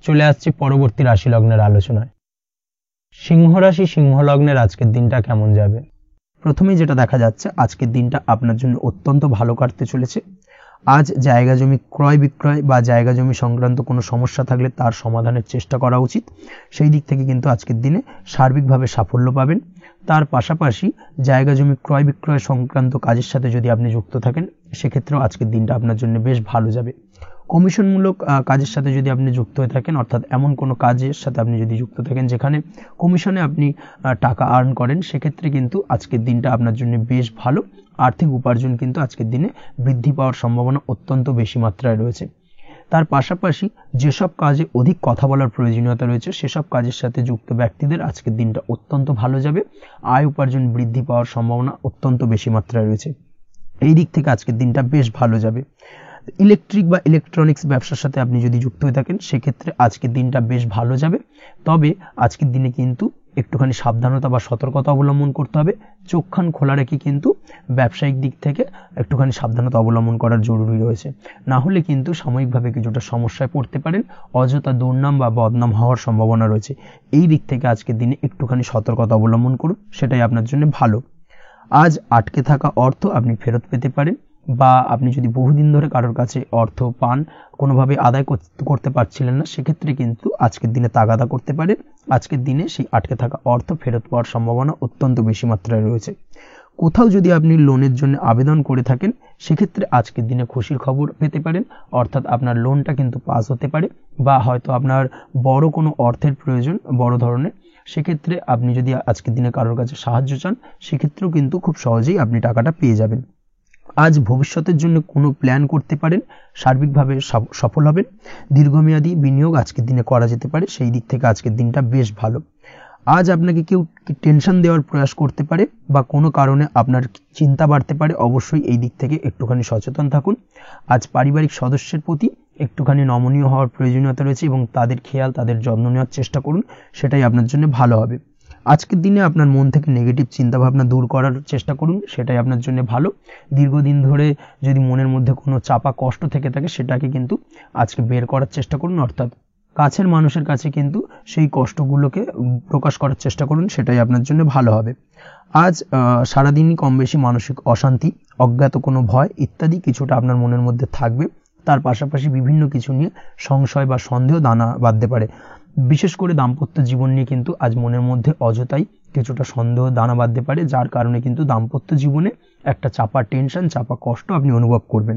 চলে আসছে পরবর্তী রাশি লগ্নের আলোচনায়। সিংহ রাশি, সিংহ লগ্নের আজকের দিনটা কেমন যাবে? প্রথমেই যেটা দেখা যাচ্ছে, আজকের দিনটা আপনার জন্য অত্যন্ত ভালো কাটতে চলেছে। আজ জায়গা জমি ক্রয় বিক্রয় বা জায়গা জমি সংক্রান্ত কোনো সমস্যা থাকলে তার সমাধানের চেষ্টা করা উচিত। সেই দিক থেকে কিন্তু আজকের দিনে সার্বিকভাবে সাফল্য পাবেন। তার পাশাপাশি জায়গা জমি ক্রয় বিক্রয় সংক্রান্ত কাজের সাথে যদি আপনি যুক্ত থাকেন, সেক্ষেত্রেও আজকের দিনটা আপনার জন্য বেশ ভালো যাবে। কমিশনমূলক কাজের সাথে যদি আপনি যুক্ত হয়ে থাকেন, অর্থাৎ এমন কোনো কাজের সাথে আপনি যদি যুক্ত থাকেন যেখানে কমিশনে আপনি টাকা আর্ন করেন, সেক্ষেত্রে কিন্তু আজকের দিনটা আপনার জন্য বেশ ভালো। আর্থিক উপার্জন কিন্তু আজকের দিনে বৃদ্ধি পাওয়ার সম্ভাবনা অত্যন্ত বেশি মাত্রায় রয়েছে। তার পাশাপাশি যেসব কাজে অধিক কথা বলার প্রয়োজনীয়তা রয়েছে সেসব কাজের সাথে যুক্ত ব্যক্তিদের আজকের দিনটা অত্যন্ত ভালো যাবে। আয় উপার্জন বৃদ্ধি পাওয়ার সম্ভাবনা অত্যন্ত বেশি মাত্রায় রয়েছে। এই দিক থেকে আজকের দিনটা বেশ ভালো যাবে। ইলেকট্রিক বা ইলেকট্রনিক্স ব্যবসার সাথে আপনি যদি যুক্ত হয়ে থাকেন সেক্ষেত্রে আজকের দিনটা বেশ ভালো যাবে। তবে আজকের দিনে কিন্তু একটুখানি সাবধানতা বা সতর্কতা অবলম্বন করতে হবে। চোখ কান খোলা রেখে কিন্তু ব্যবসায়িক দিক থেকে একটুখানি সাবধানতা অবলম্বন করার জরুরি রয়েছে। না হলে কিন্তু সাময়িকভাবে কিছুটা সমস্যায় পড়তে পারেন, অযথা দুর্নাম বা বদনাম হওয়ার সম্ভাবনা রয়েছে। এই দিক থেকে আজকের দিনে একটুখানি সতর্কতা অবলম্বন করুন, সেটাই আপনার জন্য ভালো। আজ আটকে থাকা অর্থ আপনি ফেরত পেতে পারেন, বা আপনি যদি বহুদিন ধরে কারোর কাছে অর্থ পান, কোনোভাবে আদায় করতে পারছিলেন না, সেক্ষেত্রে কিন্তু আজকের দিনে তাগাদা করতে পারেন। আজকের দিনে সেই আটকে থাকা অর্থ ফেরত পাওয়ার সম্ভাবনা অত্যন্ত বেশি মাত্রায় রয়েছে। কোথাও যদি আপনি লোনের জন্য আবেদন করে থাকেন সেক্ষেত্রে আজকের দিনে খুশির খবর পেতে পারেন, অর্থাৎ আপনার লোনটা কিন্তু পাস হতে পারে, বা হয়তো আপনার বড় কোনো অর্থের প্রয়োজন বড় ধরনের, সেক্ষেত্রে আপনি যদি আজকের দিনে কারোর কাছে সাহায্য চান সেক্ষেত্রেও কিন্তু খুব সহজেই আপনি টাকাটা পেয়ে যাবেন। আজ ভবিষ্যতের জন্য কোনো প্ল্যান করতে পারেন, সার্বিকভাবে সফল হবেন। দীর্ঘমেয়াদী বিনিয়োগ আজকের দিনে করা যেতে পারে, সেই দিক থেকে আজকের দিনটা বেশ ভালো। আজ আপনাকে কেউ টেনশন দেওয়ার প্রয়াস করতে পারে বা কোনো কারণে আপনার চিন্তা বাড়তে পারে, অবশ্যই এই দিক থেকে একটুখানি সচেতন থাকুন। আজ পারিবারিক সদস্যের প্রতি একটুখানি নমনীয় হওয়ার প্রয়োজনীয়তা রয়েছে এবং তাদের খেয়াল তাদের যত্ন নেওয়ার চেষ্টা করুন, সেটাই আপনার জন্য ভালো হবে। আজকের দিনে আপনার মন থেকে নেগেটিভ চিন্তাভাবনা দূর করার চেষ্টা করুন, সেটাই আপনার জন্য ভালো। দীর্ঘদিন ধরে যদি মনের মধ্যে কোনো চাপা কষ্ট থেকে থাকে সেটাকে কিন্তু আজকে বের করার চেষ্টা করুন, অর্থাৎ কাছের মানুষের কাছে কিন্তু সেই কষ্টগুলোকে প্রকাশ করার চেষ্টা করুন, সেটাই আপনার জন্য ভালো হবে। আজ সারাদিনই কম বেশি মানসিক অশান্তি, অজ্ঞাত কোনো ভয় ইত্যাদি কিছুটা আপনার মনের মধ্যে থাকবে। তার পাশাপাশি বিভিন্ন কিছু নিয়ে সংশয় বা সন্দেহ দানা বাঁধতে পারে। বিশেষ করে দাম্পত্য জীবন নিয়ে কিন্তু আজ মনের মধ্যে অযথাই কিছুটা সন্দেহ দানা বাঁধতে পারে, যার কারণে কিন্তু দাম্পত্য জীবনে একটা চাপা টেনশন, চাপা কষ্ট আপনি অনুভব করবেন।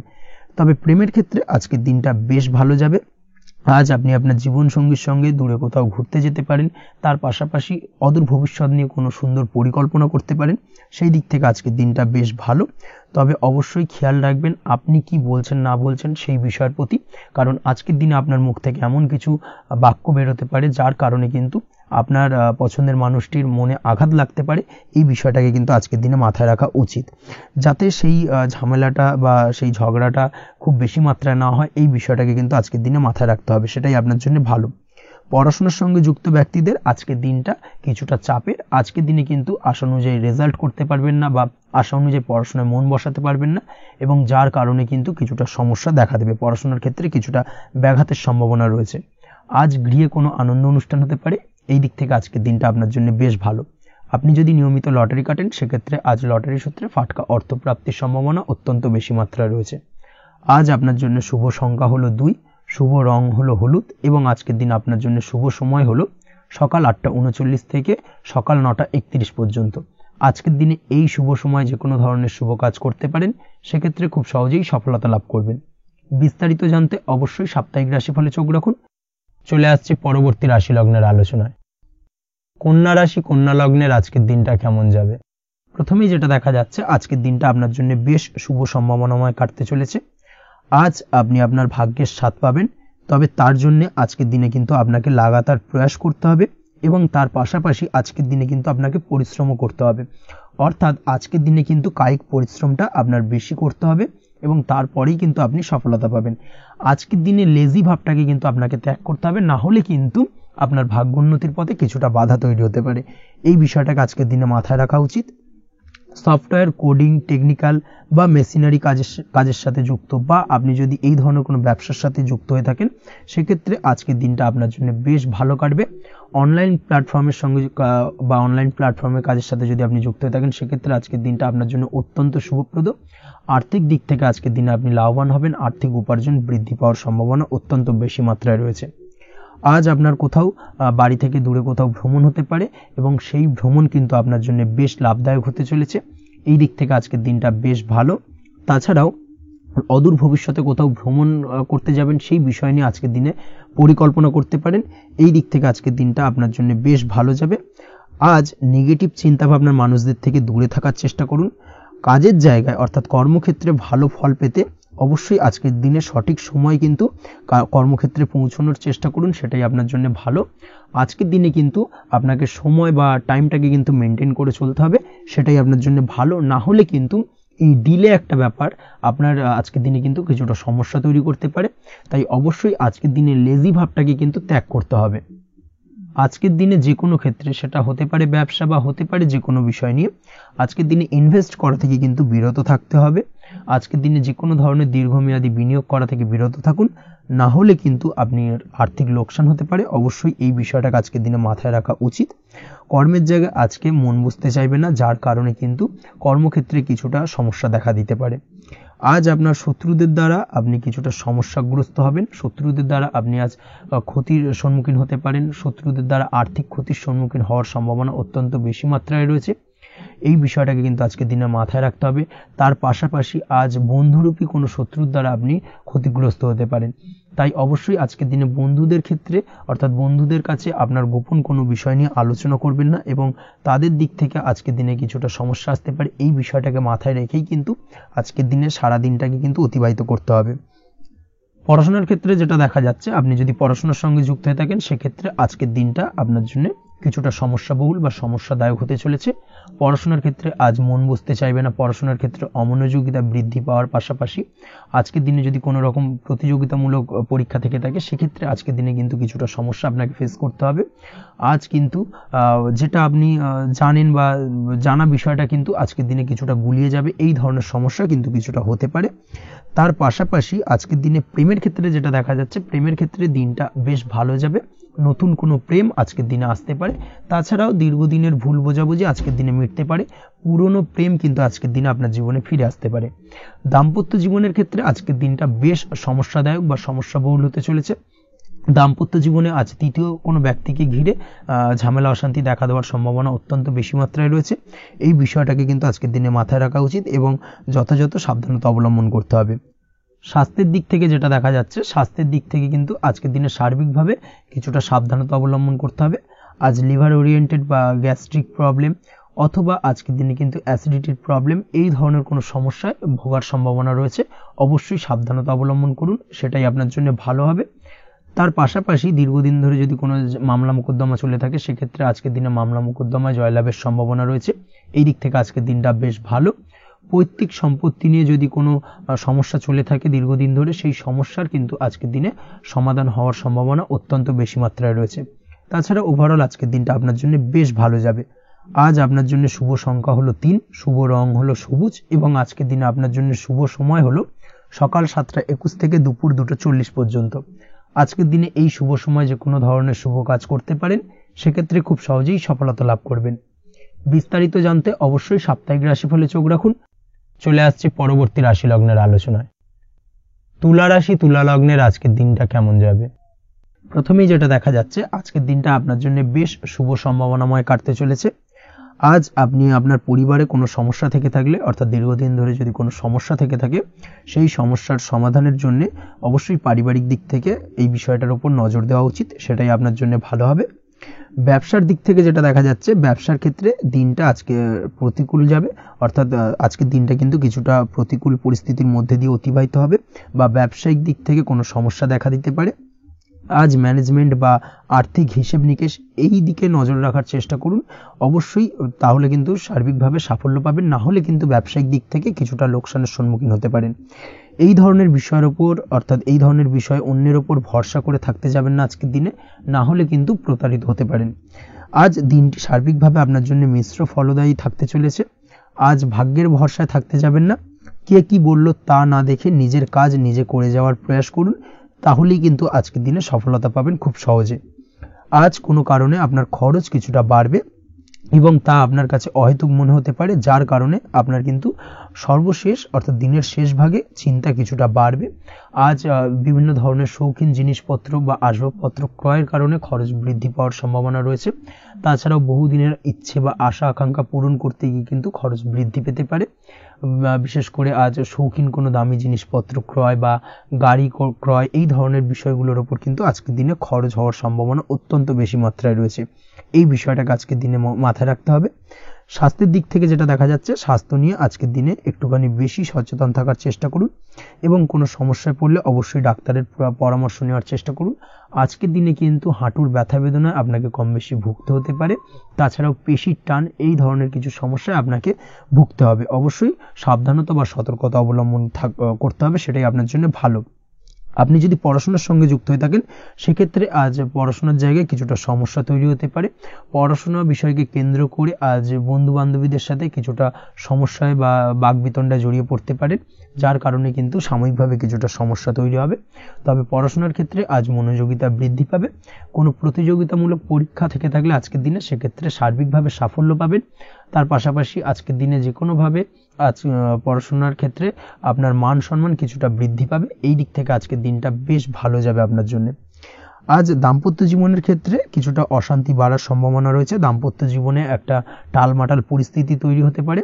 তবে প্রেমের ক্ষেত্রে আজকের দিনটা বেশ ভালো যাবে। আজ আপনি আপনার জীবনসঙ্গীর সঙ্গে দূরে কোথাও ঘুরতে যেতে পারেন, তার পাশাপাশি অদূর ভবিষ্যৎ নিয়ে কোনো সুন্দর পরিকল্পনা করতে পারেন, সেই দিক থেকে আজকের দিনটা বেশ ভালো। তবে অবশ্যই খেয়াল রাখবেন আপনি কি বলছেন না বলছেন সেই বিষয়ের প্রতি, কারণ আজকের দিনে আপনার মুখ থেকে এমন কিছু বাক্য বেরোতে পারে যার কারণে কিন্তু আপনার পছন্দের মানুষটির মনে আঘাত লাগতে পারে। এই বিষয়টাকে কিন্তু আজকের দিনে মাথায় রাখা উচিত, যাতে সেই ঝামেলাটা বা সেই ঝগড়াটা খুব বেশি মাত্রায় না হয়। এই বিষয়টাকে কিন্তু আজকের দিনে মাথায় রাখতে হবে, সেটাই আপনার জন্য ভালো। পড়াশোনার সঙ্গে যুক্ত ব্যক্তিদের আজকের দিনটা কিছুটা চাপের। আজকের দিনে কিন্তু আশা অনুযায়ী রেজাল্ট করতে পারবেন না বা আশা অনুযায়ী পড়াশোনায় মন বসাতে পারবেন না, এবং যার কারণে কিন্তু কিছুটা সমস্যা দেখা দেবে। পড়াশোনার ক্ষেত্রে কিছুটা ব্যাঘাতের সম্ভাবনা রয়েছে। আজ গৃহে কোনো আনন্দ অনুষ্ঠান হতে পারে, এই দিক থেকে আজকের দিনটা আপনার জন্য বেশ ভালো। আপনি যদি নিয়মিত লটারি কাটেন সেক্ষেত্রে আজ লটারি সূত্রে ফাটকা অর্থপ্রাপ্তির সম্ভাবনা অত্যন্ত বেশি মাত্রায় রয়েছে। আজ আপনার জন্য শুভ সংখ্যা হলো 2, শুভ রং হলো হলুদ, এবং আজকের দিন আপনার জন্য শুভ সময় হলো সকাল 8:39 থেকে সকাল 9:31 পর্যন্ত। আজকের দিনে এই শুভ সময় যে কোনো ধরনের শুভ কাজ করতে পারেন, সেক্ষেত্রে খুব সহজেই সফলতা লাভ করবেন। বিস্তারিত জানতে অবশ্যই সাপ্তাহিক রাশিফলে চোখ রাখুন। চলে আসছে পরবর্তী রাশি লগ্নের আলোচনায়। কন্যা রাশি, কন্যা লগ্নের আজকের দিনটা কেমন যাবে? প্রথমেই যেটা দেখা যাচ্ছে আজকের দিনটা আপনার জন্য বেশ শুভ সম্ভাবনাময় কাটতে চলেছে। আজ আপনি আপনার ভাগ্যের স্বাদ পাবেন, তবে তার জন্য আজকের দিনে কিন্তু আপনাকে লাগাতার প্রয়াস করতে হবে, এবং তার পাশাপাশি আজকের দিনে কিন্তু আপনাকে পরিশ্রমও করতে হবে। অর্থাৎ আজকের দিনে কিন্তু কায়িক পরিশ্রমটা আপনার বেশি করতে হবে, এবং তারপরেই কিন্তু আপনি সফলতা পাবেন। আজকের দিনে লেজি ভাবটাকে কিন্তু আপনাকে ত্যাগ করতে হবে, না হলে কিন্তু আপনার ভাগ্যোন্নতির পথে কিছুটা বাধা তৈরি হতে পারে। এই বিষয়টাকে আজকের দিনে মাথায় রাখা উচিত। সফটওয়্যার, কোডিং, টেকনিক্যাল বা মেশিনারি কাজের সাথে যুক্ত, বা আপনি যদি এই ধরনের কোনো ব্যবসার সাথে যুক্ত হয়ে থাকেন সেক্ষেত্রে আজকের দিনটা আপনার জন্য বেশ ভালো কাটবে। অনলাইন প্ল্যাটফর্মের সঙ্গে বা অনলাইন প্ল্যাটফর্মের কাজের সাথে যদি আপনি যুক্ত হয়ে থাকেন সেক্ষেত্রে আজকের দিনটা আপনার জন্য অত্যন্ত শুভপ্রদ। আর্থিক দিক থেকে আজকের দিনে আপনি লাভবান হবেন, আর্থিক উপার্জন বৃদ্ধি পাওয়ার সম্ভাবনা অত্যন্ত বেশি মাত্রায় রয়েছে। আজ আপনার কোথাও বাড়ি থেকে দূরে কোথাও ভ্রমণ হতে পারে, এবং সেই ভ্রমণ কিন্তু আপনার জন্য বেশ লাভদায়ক হতে চলেছে। এই দিক থেকে আজকের দিনটা বেশ ভালো। তাছাড়াও অদূর ভবিষ্যতে কোথাও ভ্রমণ করতে যাবেন, সেই বিষয় নিয়ে আজকের দিনে পরিকল্পনা করতে পারেন। এই দিক থেকে আজকের দিনটা আপনার জন্য বেশ ভালো যাবে। আজ নেগেটিভ চিন্তাভাবনার মানুষদের থেকে দূরে থাকার চেষ্টা করুন। কাজের জায়গায় অর্থাৎ কর্মক্ষেত্রে ভালো ফল পেতে অবশ্যই আজকের দিনে সঠিক সময় কিন্তু কর্মক্ষেত্রে পৌঁছানোর চেষ্টা করুন, সেটাই আপনার জন্য ভালো। আজকের দিনে কিন্তু আপনাকে সময় বা টাইমটাকে কিন্তু মেনটেন করে চলতে হবে, সেটাই আপনার জন্য ভালো। না হলে কিন্তু এই ডিলে একটা ব্যাপার আপনার আজকের দিনে কিন্তু কিছুটা সমস্যা তৈরি করতে পারে। তাই অবশ্যই আজকের দিনে লেজি ভাবটাকে কিন্তু ত্যাগ করতে হবে। আজকের দিনে যে কোনো ক্ষেত্রে, সেটা হতে পারে ব্যবসা বা হতে পারে যে কোনো বিষয় নিয়ে, আজকের দিনে ইনভেস্ট করা থেকে কিন্তু বিরত থাকতে হবে। আজকের দিনে যে কোনো ধরনের দীর্ঘমেয়াদী বিনিয়োগ করা থেকে বিরত থাকুন, না হলে কিন্তু আপনি আর্থিক লোকসান হতে পারে। অবশ্যই এই বিষয়টাকে আজকের দিনে মাথায় রাখা উচিত। কর্মের জায়গায় আজকে মন বসতে চাইবে না, যার কারণে কিন্তু কর্মক্ষেত্রে কিছুটা সমস্যা দেখা দিতে পারে। আজ আপনার শত্রুদের দ্বারা আপনি কিছুটা সমস্যাগ্রস্ত হবেন। শত্রুদের দ্বারা আপনি আজ ক্ষতির সম্মুখীন হতে পারেন। শত্রুদের দ্বারা আর্থিক ক্ষতির সম্মুখীন হওয়ার সম্ভাবনা অত্যন্ত বেশি মাত্রায় রয়েছে। এই বিষয়টাকে কিন্তু আজকের দিনে মাথায় রাখতে হবে। তার পাশাপাশি আজ বন্ধুরূপী কোনো শত্রুর দ্বারা আপনি ক্ষতিগ্রস্ত হতে পারেন। তাই অবশ্যই আজকের দিনে বন্ধুদের ক্ষেত্রে অর্থাৎ বন্ধুদের কাছে আপনার গোপন কোনো বিষয় নিয়ে আলোচনা করবেন না, এবং তাদের দিক থেকে আজকের দিনে কিছুটা সমস্যা আসতে পারে। এই বিষয়টাকে মাথায় রেখেই কিন্তু আজকের দিনে সারা দিনটাকে কিন্তু অতিবাহিত করতে হবে। পড়াশোনার ক্ষেত্রে যেটা দেখা যাচ্ছে, আপনি যদি পড়াশোনার সঙ্গে যুক্ত হয়ে থাকেন, সেক্ষেত্রে আজকের দিনটা আপনার জন্য কিছুটা সমস্যাবহুল বা সমস্যাদায়ক হতে চলেছে। পড়াশোনার ক্ষেত্রে আজ মন বসতে চাইবে না। পড়াশোনার ক্ষেত্রে অমনোযোগিতা বৃদ্ধি পাওয়ার পাশাপাশি আজকের দিনে যদি কোনো রকম প্রতিযোগিতামূলক পরীক্ষা থেকে থাকে, সেক্ষেত্রে আজকের দিনে কিন্তু কিছুটা সমস্যা আপনাকে ফেস করতে হবে। আজ কিন্তু যেটা আপনি জানেন বা জানা বিষয়টা কিন্তু আজকের দিনে কিছুটা গুলিয়ে যাবে। এই ধরনের সমস্যা কিন্তু কিছুটা হতে পারে। তার পাশাপাশি আজকের দিনে প্রেমের ক্ষেত্রে যেটা দেখা যাচ্ছে, প্রেমের ক্ষেত্রে দিনটা বেশ ভালো যাবে। নতুন কোনো প্রেম আজকের দিনে আসতে পারে। তাছাড়াও দীর্ঘদিনের ভুল বোঝাবুঝি আজকের দিনে মিটতে পারে। পুরনো প্রেম কিন্তু আজকের দিনে আপনার জীবনে ফিরে আসতে পারে। দাম্পত্য জীবনের ক্ষেত্রে আজকের দিনটা বেশ সমস্যাদায়ক বা সমস্যাবহুল হতে চলেছে। দাম্পত্য জীবনে আজ তৃতীয় কোনো ব্যক্তিকে ঘিরে ঝামেলা অশান্তি দেখা দেওয়ার সম্ভাবনা অত্যন্ত বেশি মাত্রায় রয়েছে। এই বিষয়টাকে কিন্তু আজকের দিনে মাথায় রাখা উচিত এবং যথাযথ সাবধানতা অবলম্বন করতে হবে। স্বাস্থ্যের দিক থেকে যেটা দেখা যাচ্ছে, স্বাস্থ্যের দিক থেকে কিন্তু আজকের দিনে সার্বিকভাবে কিছুটা সাবধানতা অবলম্বন করতে হবে। আজ লিভার ওরিয়েন্টেড বা গ্যাস্ট্রিক প্রবলেম অথবা আজকের দিনে কিন্তু অ্যাসিডিটির প্রবলেম, এই ধরনের কোনো সমস্যায় ভোগার সম্ভাবনা রয়েছে। অবশ্যই সাবধানতা অবলম্বন করুন, সেটাই আপনার জন্য ভালো হবে। তার পাশাপাশি দীর্ঘদিন ধরে যদি কোনো মামলা মোকদ্দমা চলে থাকে, সেক্ষেত্রে আজকের দিনে মামলা মোকদ্দমায় জয়লাভের সম্ভাবনা রয়েছে। এই দিক থেকে আজকের দিনটা বেশ ভালো। পৈতৃক সম্পত্তি নিয়ে যদি কোনো সমস্যা চলে থাকে দীর্ঘদিন ধরে, সেই সমস্যার কিন্তু আজকের দিনে সমাধান হওয়ার সম্ভাবনা অত্যন্ত বেশি মাত্রায় রয়েছে। তাছাড়া ওভারঅল আজকের দিনটা আপনার জন্য বেশ ভালো যাবে। আজ আপনার জন্য শুভ সংখ্যা হলো 3, শুভ রং হলো সবুজ, এবং আজকের দিনে আপনার জন্য শুভ সময় হলো সকাল 7:21 থেকে দুপুর 2:40 পর্যন্ত। আজকের দিনে এই শুভ সময় যে কোনো ধরনের শুভ কাজ করতে পারেন, সেক্ষেত্রে খুব সহজেই সফলতা লাভ করবেন। বিস্তারিত জানতে অবশ্যই সাপ্তাহিক রাশিফলে চোখ রাখুন। চলে আসছে পরবর্তী রাশি লগ্নের আলোচনায়। তুলা রাশি, তুলা লগ্নের আজকের দিনটা কেমন যাবে? প্রথমেই যেটা দেখা যাচ্ছে, আজকের দিনটা আপনার জন্য বেশ শুভ সম্ভাবনাময় কাটতে চলেছে। আজ আপনি আপনার পরিবারে কোনো সমস্যা থেকে থাকলে, অর্থাৎ দীর্ঘদিন ধরে যদি কোনো সমস্যা থেকে থাকে, সেই সমস্যার সমাধানের জন্য অবশ্যই পারিবারিক দিক থেকে এই বিষয়টার উপর নজর দেওয়া উচিত, সেটাই আপনার জন্য ভালো হবে। ব্যবসার দিক থেকে যেটা দেখা যাচ্ছে, ব্যবসার ক্ষেত্রে দিনটা আজকে প্রতিকূল যাবে, অর্থাৎ আজকের দিনটা কিন্তু কিছুটা প্রতিকূল পরিস্থিতির মধ্যে দিয়ে অতিবাহিত হবে, বা ব্যবসায়িক দিক থেকে কোনো সমস্যা দেখা দিতে পারে। আজ ম্যানেজমেন্ট বা আর্থিক হিসেব নিকেশ এই দিকে নজর রাখার চেষ্টা করুন। অবশ্যই তাহলে কিন্তু সার্বিকভাবে সাফল্য পাবেন, না হলে কিন্তু ব্যবসায়িক দিক থেকে কিছুটা লোকসানের সম্মুখীন হতে পারেন। এই ধরনের বিষয়ের ওপর, অর্থাৎ এই ধরনের বিষয় অন্যের ওপর ভরসা করে থাকতে যাবেন না আজকের দিনে, না হলে কিন্তু প্রতারিত হতে পারেন। আজ দিনটি সার্বিকভাবে আপনার জন্য মিশ্র ফলদায়ী থাকতে চলেছে। আজ ভাগ্যের ভরসায় থাকতে যাবেন না। কে কি বলল তা না দেখে নিজের কাজ নিজে করে যাওয়ার প্রয়াস করুন, তাহলেই কিন্তু আজকের দিনে সফলতা পাবেন খুব সহজে। আজ কোনো কারণে আপনার খরচ কিছুটা বাড়বে এবং তা আপনার কাছে অহেতুক মনে হতে পারে, যার কারণে আপনার কিন্তু সর্বশেষ অর্থাৎ দিনের শেষ ভাগে চিন্তা কিছুটা বাড়বে। আজ বিভিন্ন ধরনের শৌখিন জিনিসপত্র বা আসবাবপত্র ক্রয়ের কারণে খরচ বৃদ্ধি পাওয়ার সম্ভাবনা রয়েছে। তাছাড়াও বহুদিনের ইচ্ছে বা আশা আকাঙ্ক্ষা পূরণ করতে গিয়ে কিন্তু খরচ বৃদ্ধি পেতে পারে। বিশেষ করে আজ শৌখিন কোনো দামি জিনিসপত্র ক্রয় বা গাড়ি ক্রয় এই ধরনের বিষয়গুলোর ওপর কিন্তু আজকের দিনে খরচ হওয়ার সম্ভাবনা অত্যন্ত বেশি মাত্রায় রয়েছে। এই বিষয়টাকে আজকের দিনে মাথায় রাখতে হবে। স্বাস্থ্যের দিক থেকে যেটা দেখা যাচ্ছে, স্বাস্থ্য নিয়ে আজকের দিনে একটুখানি বেশি সচেতন থাকার চেষ্টা করুন এবং কোনো সমস্যায় পড়লে অবশ্যই ডাক্তারের পরামর্শ নেওয়ার চেষ্টা করুন। আজকের দিনে কিন্তু হাঁটুর ব্যথা বেদনায় আপনাকে কম বেশি ভুগতে হতে পারে। তাছাড়াও পেশির টান এই ধরনের কিছু সমস্যায় আপনাকে ভুগতে হবে। অবশ্যই সাবধানতা বা সতর্কতা অবলম্বন করতে হবে, সেটাই আপনার জন্য ভালো। আপনি যদি পড়াশোনার সঙ্গে যুক্ত হয়ে থাকেন সেক্ষেত্রে আজ পড়াশোনার জায়গায় কিছুটা সমস্যা তৈরি হতে পারে। পড়াশোনা বিষয়কে কেন্দ্র করে আজ বন্ধু বান্ধবীদের সাথে কিছুটা সমস্যায় বা বাকবিতণ্ডায় জড়িয়ে পড়তে পারেন, যার কারণে কিন্তু সাময়িকভাবে কিছুটা সমস্যা তৈরি হবে। তবে পড়াশোনার ক্ষেত্রে আজ মনোযোগিতা বৃদ্ধি পাবে। কোনো প্রতিযোগিতামূলক পরীক্ষা থেকে থাকলে আজকের দিনে সেক্ষেত্রে সার্বিকভাবে সাফল্য পাবেন। তার পাশাপাশি আজকের দিনে যে কোনোভাবে আজ পড়াশোনার ক্ষেত্রে আপনার মান সম্মান কিছুটা বৃদ্ধি পাবে। এই দিক থেকে আজকের দিনটা বেশ ভালো যাবে আপনার জন্য। আজ দাম্পত্য জীবনের ক্ষেত্রে কিছুটা অশান্তি বাড়ার সম্ভাবনা রয়েছে। দাম্পত্য জীবনে একটা টালমাটাল পরিস্থিতি তৈরি হতে পারে।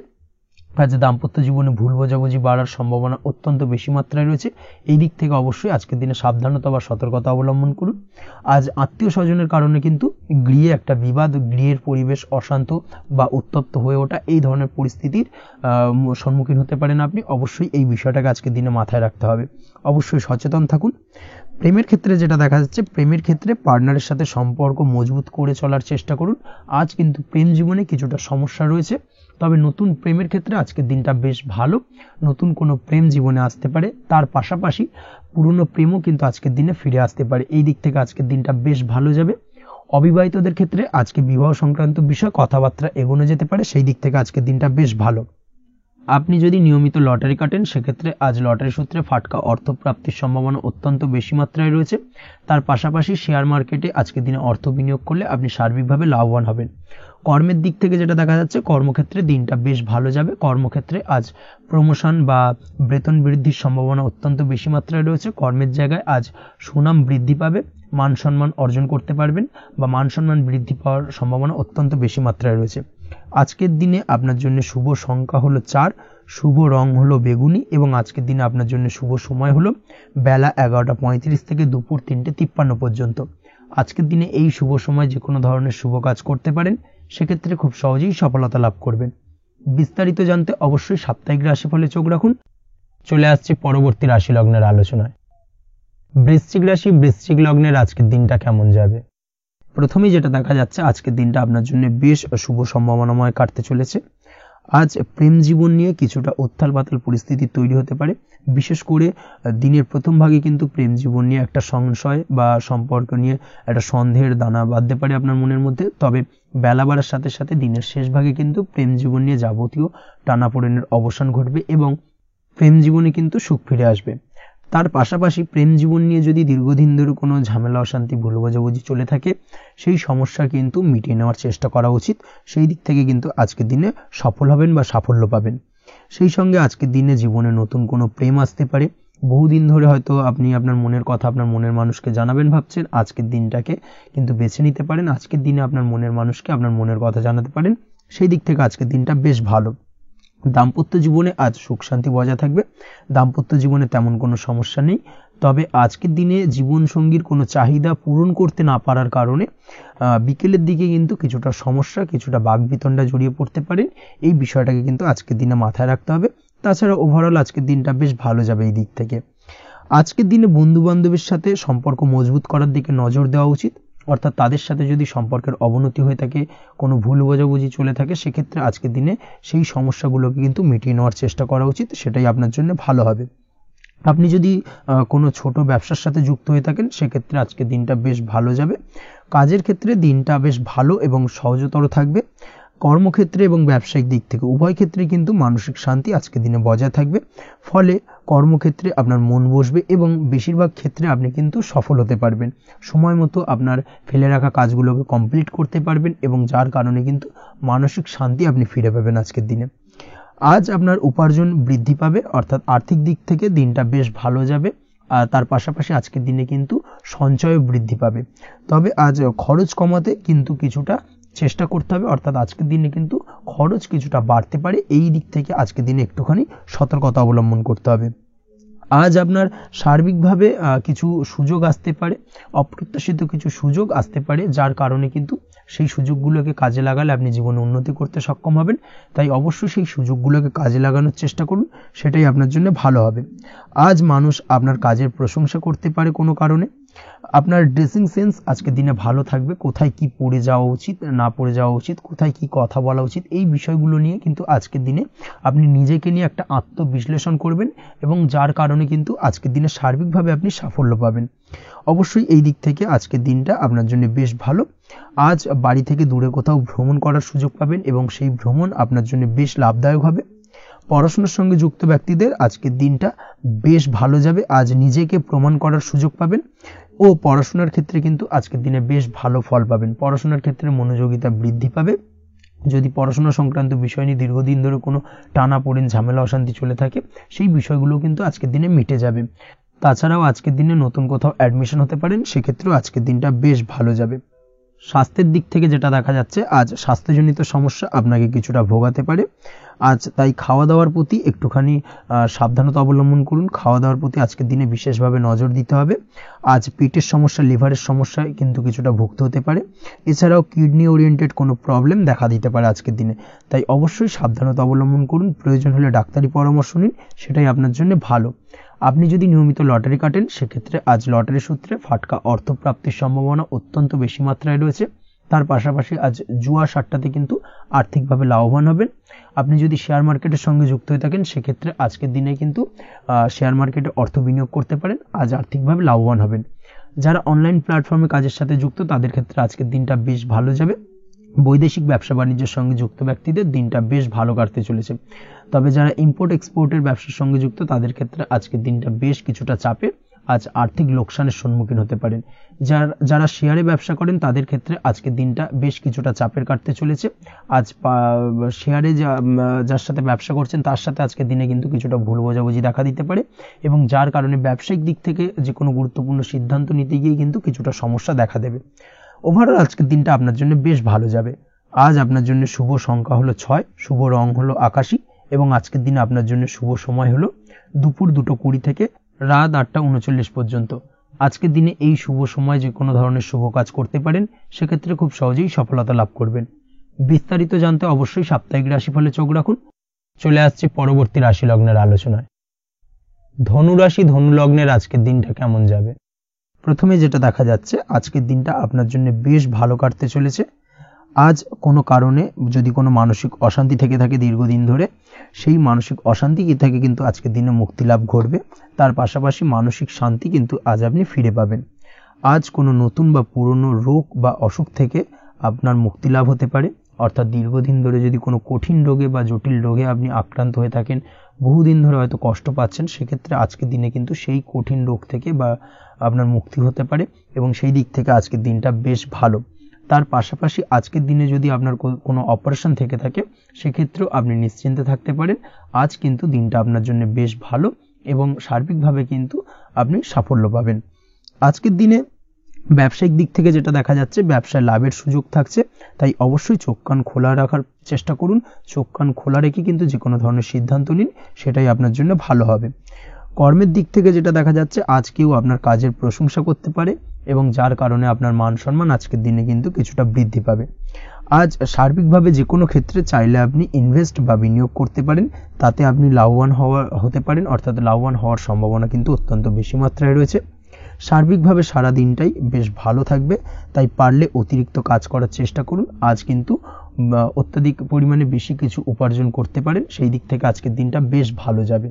আজ দাম্পত্য জীবনে ভুল বোঝাবুঝি বাড়ার সম্ভাবনা অত্যন্ত বেশি মাত্রায় রয়েছে। এই দিক থেকে অবশ্যই আজকের দিনে সাবধানতা বা সতর্কতা অবলম্বন করুন। আজ আত্মীয় স্বজনের কারণে কিন্তু গৃহে একটা বিবাদ, গৃহের পরিবেশ অশান্ত বা উত্তপ্ত হয়ে ওঠা এই ধরনের পরিস্থিতির সম্মুখীন হতে পারেন আপনি। অবশ্যই এই বিষয়টাকে আজকের দিনে মাথায় রাখতে হবে। অবশ্যই সচেতন থাকুন। প্রেমের ক্ষেত্রে যেটা দেখা যাচ্ছে, প্রেমের ক্ষেত্রে পার্টনারের সাথে সম্পর্ক মজবুত করে চলার চেষ্টা করুন। আজ কিন্তু প্রেম জীবনে কিছুটা সমস্যা রয়েছে, তবে নতুন প্রেমের ক্ষেত্রে আজকের দিনটা বেশ ভালো। নতুন কোনো প্রেম জীবনে আসতে পারে, তার পাশাপাশি পুরনো প্রেমও কিন্তু আজকের দিনে ফিরে আসতে পারে। এই দিক থেকে আজকের দিনটা বেশ ভালো যাবে। অবিবাহিতদের ক্ষেত্রে আজকে বিবাহ সংক্রান্ত বিষয় কথাবার্তা এগোনো যেতে পারে, সেই দিক থেকে আজকের দিনটা বেশ ভালো। আপনি যদি নিয়মিত লটারি কাটেন সেক্ষেত্রে আজ লটারি সূত্রে ফাটকা অর্থপ্রাপ্তির সম্ভাবনা অত্যন্ত বেশি মাত্রায় রয়েছে। তার পাশাপাশি শেয়ার মার্কেটে আজকের দিনে অর্থ বিনিয়োগ করলে আপনি সার্বিকভাবে লাভবান হবেন। কর্মের দিক থেকে যেটা দেখা যাচ্ছে, কর্মক্ষেত্রে দিনটা বেশ ভালো যাবে। কর্মক্ষেত্রে আজ প্রমোশন বা বেতন বৃদ্ধির সম্ভাবনা অত্যন্ত বেশি মাত্রায় রয়েছে। কর্মের জায়গায় আজ সুনাম বৃদ্ধি পাবে, মান সম্মান অর্জন করতে পারবেন বা মান সম্মান বৃদ্ধি পাওয়ার সম্ভাবনা অত্যন্ত বেশি মাত্রায় রয়েছে। আজকের দিনে আপনার জন্য শুভ সংখ্যা হলো 4, শুভ রং হলো বেগুনি এবং আজকের দিনে আপনার জন্য শুভ সময় হলো বেলা 11:35 থেকে দুপুর 3:53 পর্যন্ত। আজকের দিনে এই শুভ সময় যে কোনো ধরনের শুভ কাজ করতে পারেন, সেক্ষেত্রে খুব সহজেই সফলতা লাভ করবেন। বিস্তারিত জানতে অবশ্যই সাপ্তাহিক রাশিফলে চোখ রাখুন। চলে আসছে পরবর্তী রাশি লগ্নের আলোচনায়। বৃশ্চিক রাশি, বৃশ্চিক লগ্নের আজকের দিনটা কেমন যাবে? প্রথমেই যেটা দেখা যাচ্ছে, আজকের দিনটা আপনার জন্য বেশ শুভ সম্ভাবনাময় কাটতে চলেছে। আজ প্রেম জীবন নিয়ে কিছুটা উত্থাল পাতাল পরিস্থিতি তৈরি হতে পারে। বিশেষ করে দিনের প্রথম ভাগে কিন্তু প্রেম জীবন নিয়ে একটা সংশয় বা সম্পর্ক নিয়ে একটা সন্দেহের দানা বাঁধতে পারে আপনার মনের মধ্যে। তবে বেলা বাড়ার সাথে সাথে দিনের শেষ ভাগে কিন্তু প্রেম জীবন নিয়ে যাবতীয় টানাপোড়েনের অবসান ঘটবে এবং প্রেম জীবনে কিন্তু সুখ ফিরে আসবে। তার পাশাপাশি প্রেম জীবন নিয়ে যদি দীর্ঘদিন ধরে কোনো ঝামেলা অশান্তি ভুল বোঝাবুঝি চলে থাকে, সেই সমস্যা কিন্তু মিটিয়ে নেওয়ার চেষ্টা করা উচিত। সেই দিক থেকে কিন্তু আজকের দিনে সফল হবেন বা সাফল্য পাবেন। সেই সঙ্গে আজকের দিনে জীবনে নতুন কোনো প্রেম আসতে পারে। বহুদিন ধরে হয়তো আপনি আপনার মনের কথা আপনার মনের মানুষকে জানাবেন ভাবছেন, আজকের দিনটাকে কিন্তু বেছে নিতে পারেন। আজকের দিনে আপনার মনের মানুষকে আপনার মনের কথা জানাতে পারেন। সেই দিক থেকে আজকের দিনটা বেশ ভালো। দাম্পত্য জীবনে আজ সুখ শান্তি বজায় থাকবে। দাম্পত্য জীবনে তেমন কোনো সমস্যা নেই। তবে আজকের দিনে জীবনসঙ্গীর কোনো চাহিদা পূরণ করতে না পারার কারণে বিকেলের দিকে কিন্তু কিছুটা সমস্যা, কিছুটা বাকবিতণ্ডা জড়িয়ে পড়তে পারেন। এই বিষয়টাকে কিন্তু আজকের দিনে মাথায় রাখতে হবে। তাছাড়া ওভারঅল আজকের দিনটা বেশ ভালো যাবে এই দিক থেকে। আজকের দিনে বন্ধু বান্ধবের সাথে সম্পর্ক মজবুত করার দিকে নজর দেওয়া উচিত। অর্থাৎ তাদের সাথে যদি সম্পর্কের অবনতি হয়ে থাকে, কোনো ভুল বোঝাবুঝি চলে থাকে, সেক্ষেত্রে আজকের দিনে সেই সমস্যাগুলোকে কিন্তু মিটিয়ে নেওয়ার চেষ্টা করা উচিত। সেটাই আপনার জন্য ভালো হবে। আপনি যদি কোনো ছোট ব্যবসার সাথে যুক্ত হয়ে থাকেন, সেক্ষেত্রে আজকের দিনটা বেশ ভালো যাবে। কাজের ক্ষেত্রে দিনটা বেশ ভালো এবং সহজতর থাকবে। কর্মক্ষেত্রে এবং ব্যবসায়িক দিক থেকে উভয় ক্ষেত্রে কিন্তু মানসিক শান্তি আজকের দিনে বজায় থাকবে। ফলে কর্মক্ষেত্রে আপনার মন বসবে এবং বেশিরভাগ ক্ষেত্রে আপনি কিন্তু সফল হতে পারবেন। সময় মতো আপনার ফেলে রাখা কাজগুলোকে কমপ্লিট করতে পারবেন এবং যার কারণে কিন্তু মানসিক শান্তি আপনি ফিরে পাবেন আজকের দিনে। আজ আপনার উপার্জন বৃদ্ধি পাবে, অর্থাৎ আর্থিক দিক থেকে দিনটা বেশ ভালো যাবে। আর তার পাশাপাশি আজকের দিনে কিন্তু সঞ্চয় বৃদ্ধি পাবে। তবে আজ খরচ কমাতে কিন্তু কিছুটা চেষ্টা করতে হবে, অর্থাৎ আজকের দিনে কিন্তু খরচ কিছুটা বাড়তে পারে। এই দিক থেকে আজকের দিনে একটুখানি সতর্কতা অবলম্বন করতে হবে। আজ আপনার সার্বিকভাবে কিছু সুযোগ আসতে পারে, অপ্রত্যাশিত কিছু সুযোগ আসতে পারে, যার কারণে কিন্তু সেই সুযোগগুলোকে কাজে লাগালে আপনি জীবনে উন্নতি করতে সক্ষম হবেন। তাই অবশ্যই সেই সুযোগগুলোকে কাজে লাগানোর চেষ্টা করুন, সেটাই আপনার জন্য ভালো হবে। আজ মানুষ আপনার কাজের প্রশংসা করতে পারে কোনো কারণে। আপনার ড্রেসিং সেন্স আজকের দিনে ভালো থাকবে, কোথায় কি পরে যাওয়া উচিত না পরে যাওয়া উচিত, কোথায় কি কথা বলা উচিত, এই বিষয়গুলো নিয়ে কিন্তু আজকের দিনে আপনি নিজেকে নিয়ে একটা আত্মবিশ্লেষণ করবেন, এবং যার কারণে কিন্তু আজকের দিনে সার্বিকভাবে আপনি সাফল্য পাবেন। অবশ্যই এই দিক থেকে আজকের দিনটা আপনার জন্য বেশ ভালো। আজ বাড়ি থেকে দূরে কোথাও ভ্রমণ করার সুযোগ পাবেন, এবং সেই ভ্রমণ আপনার জন্য বেশ লাভদায়ক হবে। পড়াশোনার সঙ্গে যুক্ত ব্যক্তিদের আজকের দিনটা বেশ ভালো যাবে। আজ নিজেকে প্রমাণ করার সুযোগ পাবেন, ও পড়াশোনার ক্ষেত্রে কিন্তু আজকের দিনে বেশ ভালো ফল পাবেন। পড়াশোনার ক্ষেত্রে মনোযোগিতা বৃদ্ধি পাবে। যদি পড়াশোনা সংক্রান্ত বিষয় নিয়ে দীর্ঘদিন ধরে কোনো টানাপোড়েন, ঝামেলা, অশান্তি চলে থাকে, সেই বিষয়গুলো কিন্তু আজকের দিনে মিটে যাবে। তাছাড়াও আজকের দিনে নতুন কোথাও অ্যাডমিশন হতে পারেন, সেক্ষেত্রেও আজকের দিনটা বেশ ভালো যাবে। স্বাস্থ্যের দিক থেকে যেটা দেখা যাচ্ছে, আজ স্বাস্থ্যজনিত সমস্যা আপনাকে কিছুটা ভোগাতে পারে। আজ তাই খাওয়া দাওয়ার প্রতি একটুখানি সাবধানতা অবলম্বন করুন। খাওয়া দাওয়ার প্রতি আজকের দিনে বিশেষভাবে নজর দিতে হবে। আজ পেটের সমস্যা, লিভারের সমস্যায় কিন্তু কিছুটা ভুগতে হতে পারে। এছাড়াও কিডনি ওরিয়েন্টেড কোনো প্রবলেম দেখা দিতে পারে আজকের দিনে। তাই অবশ্যই সাবধানতা অবলম্বন করুন। প্রয়োজন হলে ডাক্তারি পরামর্শ নিন, সেটাই আপনার জন্য ভালো। আপনি যদি নিয়মিত লটারি কাটেন, সেক্ষেত্রে আজ লটারি সূত্রে ফাটকা অর্থপ্রাপ্তির সম্ভাবনা অত্যন্ত বেশি মাত্রায় রয়েছে। তার পাশাপাশি আজ জুয়া সাট্টাতে কিন্তু আর্থিকভাবে লাভবান হবেন। আপনি যদি শেয়ার মার্কেটের সঙ্গে যুক্ত হয়ে থাকেন, সেক্ষেত্রে আজকের দিনে কিন্তু শেয়ার মার্কেটে অর্থ বিনিয়োগ করতে পারেন, আজ আর্থিকভাবে লাভবান হবেন। যারা অনলাইন প্ল্যাটফর্মে কাজের সাথে যুক্ত, তাদের ক্ষেত্রে আজকের দিনটা বেশ ভালো যাবে। বৈদেশিক ব্যবসা বাণিজ্যের সঙ্গে যুক্ত ব্যক্তিদের দিনটা বেশ ভালো কাটতে চলেছে। তবে যারা ইম্পোর্ট এক্সপোর্টের ব্যবসার সঙ্গে যুক্ত, তাদের ক্ষেত্রে আজকের দিনটা বেশ কিছুটা চাপের। আজ আর্থিক লোকসানের সম্মুখীন হতে পারেন। যারা শেয়ারে ব্যবসা করেন, তাদের ক্ষেত্রে আজকের দিনটা বেশ কিছুটা চাপের কাটতে চলেছে। আজ শেয়ারে যার সাথে ব্যবসা করছেন, তার সাথে আজকের দিনে কিন্তু কিছুটা ভুল বোঝাবুঝি দেখা দিতে পারে, এবং যার কারণে ব্যবসায়িক দিক থেকে যে কোনো গুরুত্বপূর্ণ সিদ্ধান্ত নিতে গিয়ে কিন্তু কিছুটা সমস্যা দেখা দেবে। ওভারঅল আজকের দিনটা আপনার জন্য বেশ ভালো যাবে। আজ আপনার জন্য শুভ সংখ্যা হলো 6, শুভ রং হলো আকাশী, এবং আজকের দিনে আপনার জন্য শুভ সময় হলো দুপুর 2:20 থেকে রাত 8:39 পর্যন্ত। আজকের দিনে এই শুভ সময় যে কোনো ধরনের শুভ কাজ করতে পারেন, সেক্ষেত্রে খুব সহজেই সফলতা লাভ করবেন। বিস্তারিত জানতে অবশ্যই সাপ্তাহিক রাশিফলে চোখ রাখুন। চলে আসছে পরবর্তী রাশি লগ্নের আলোচনায়। ধনু রাশি, ধনু লগ্নের আজকের দিনটা কেমন যাবে? প্রথমে যেটা দেখা যাচ্ছে, আজকের দিনটা আপনার জন্য বেশ ভালো কাটতে চলেছে। আজ কোনো কারণে যদি কোনো মানসিক অশান্তি থেকে থাকে দীর্ঘদিন ধরে, সেই মানসিক অশান্তি থেকে কিন্তু আজকের দিনে মুক্তি লাভ ঘটবে। তার পাশাপাশি মানসিক শান্তি কিন্তু আজ আপনি ফিরে পাবেন। আজ কোনো নতুন বা পুরনো রোগ বা অসুখ থেকে আপনার মুক্তি লাভ হতে পারে, অর্থাৎ দীর্ঘদিন ধরে যদি কোনো কঠিন রোগে বা জটিল রোগে আপনি আক্রান্ত হয়ে থাকেন, বহুদিন ধরে হয়তো কষ্ট পাচ্ছেন, সেক্ষেত্রে আজকের দিনে কিন্তু সেই কঠিন রোগ থেকে বা আপনার মুক্তি হতে পারে, এবং সেই দিক থেকে আজকের দিনটা বেশ ভালো। তার পাশাপাশি আজকের দিনে যদি আপনার কোনো অপারেশন থেকে থাকে, সেক্ষেত্রেও আপনি নিশ্চিন্তে থাকতে পারেন। আজ কিন্তু দিনটা আপনার জন্য বেশ ভালো, এবং সার্বিকভাবে কিন্তু আপনি সাফল্য পাবেন। আজকের দিনে ব্যবসায়িক দিক থেকে যেটা দেখা যাচ্ছে, ব্যবসায় লাভের সুযোগ থাকছে। তাই অবশ্যই চোখ কান খোলা রাখার চেষ্টা করুন। চোখ কান খোলা রেখে কিন্তু যে কোনো ধরনের সিদ্ধান্ত নিন, সেটাই আপনার জন্য ভালো হবে। কর্মের দিক থেকে যেটা দেখা যাচ্ছে, আজ কেউ আপনার কাজের প্রশংসা করতে পারে, এবং যার কারণে আপনার মান সম্মান আজকের দিনে কিন্তু কিছুটা বৃদ্ধি পাবে। আজ সার্বিকভাবে যে কোনো ক্ষেত্রে চাইলে আপনি ইনভেস্ট বা বিনিয়োগ করতে পারেন, তাতে আপনি লাভবান হতে পারেন, অর্থাৎ লাভবান হওয়ার সম্ভাবনা কিন্তু অত্যন্ত বেশি মাত্রায় রয়েছে। সার্বিকভাবে সারা দিনটাই বেশ ভালো থাকবে, তাই পারলে অতিরিক্ত কাজ করার চেষ্টা করুন। আজ কিন্তু অত্যাধিক পরিমাণে বেশি কিছু উপার্জন করতে পারেন, সেই দিক থেকে আজকের দিনটা বেশ ভালো যাবে।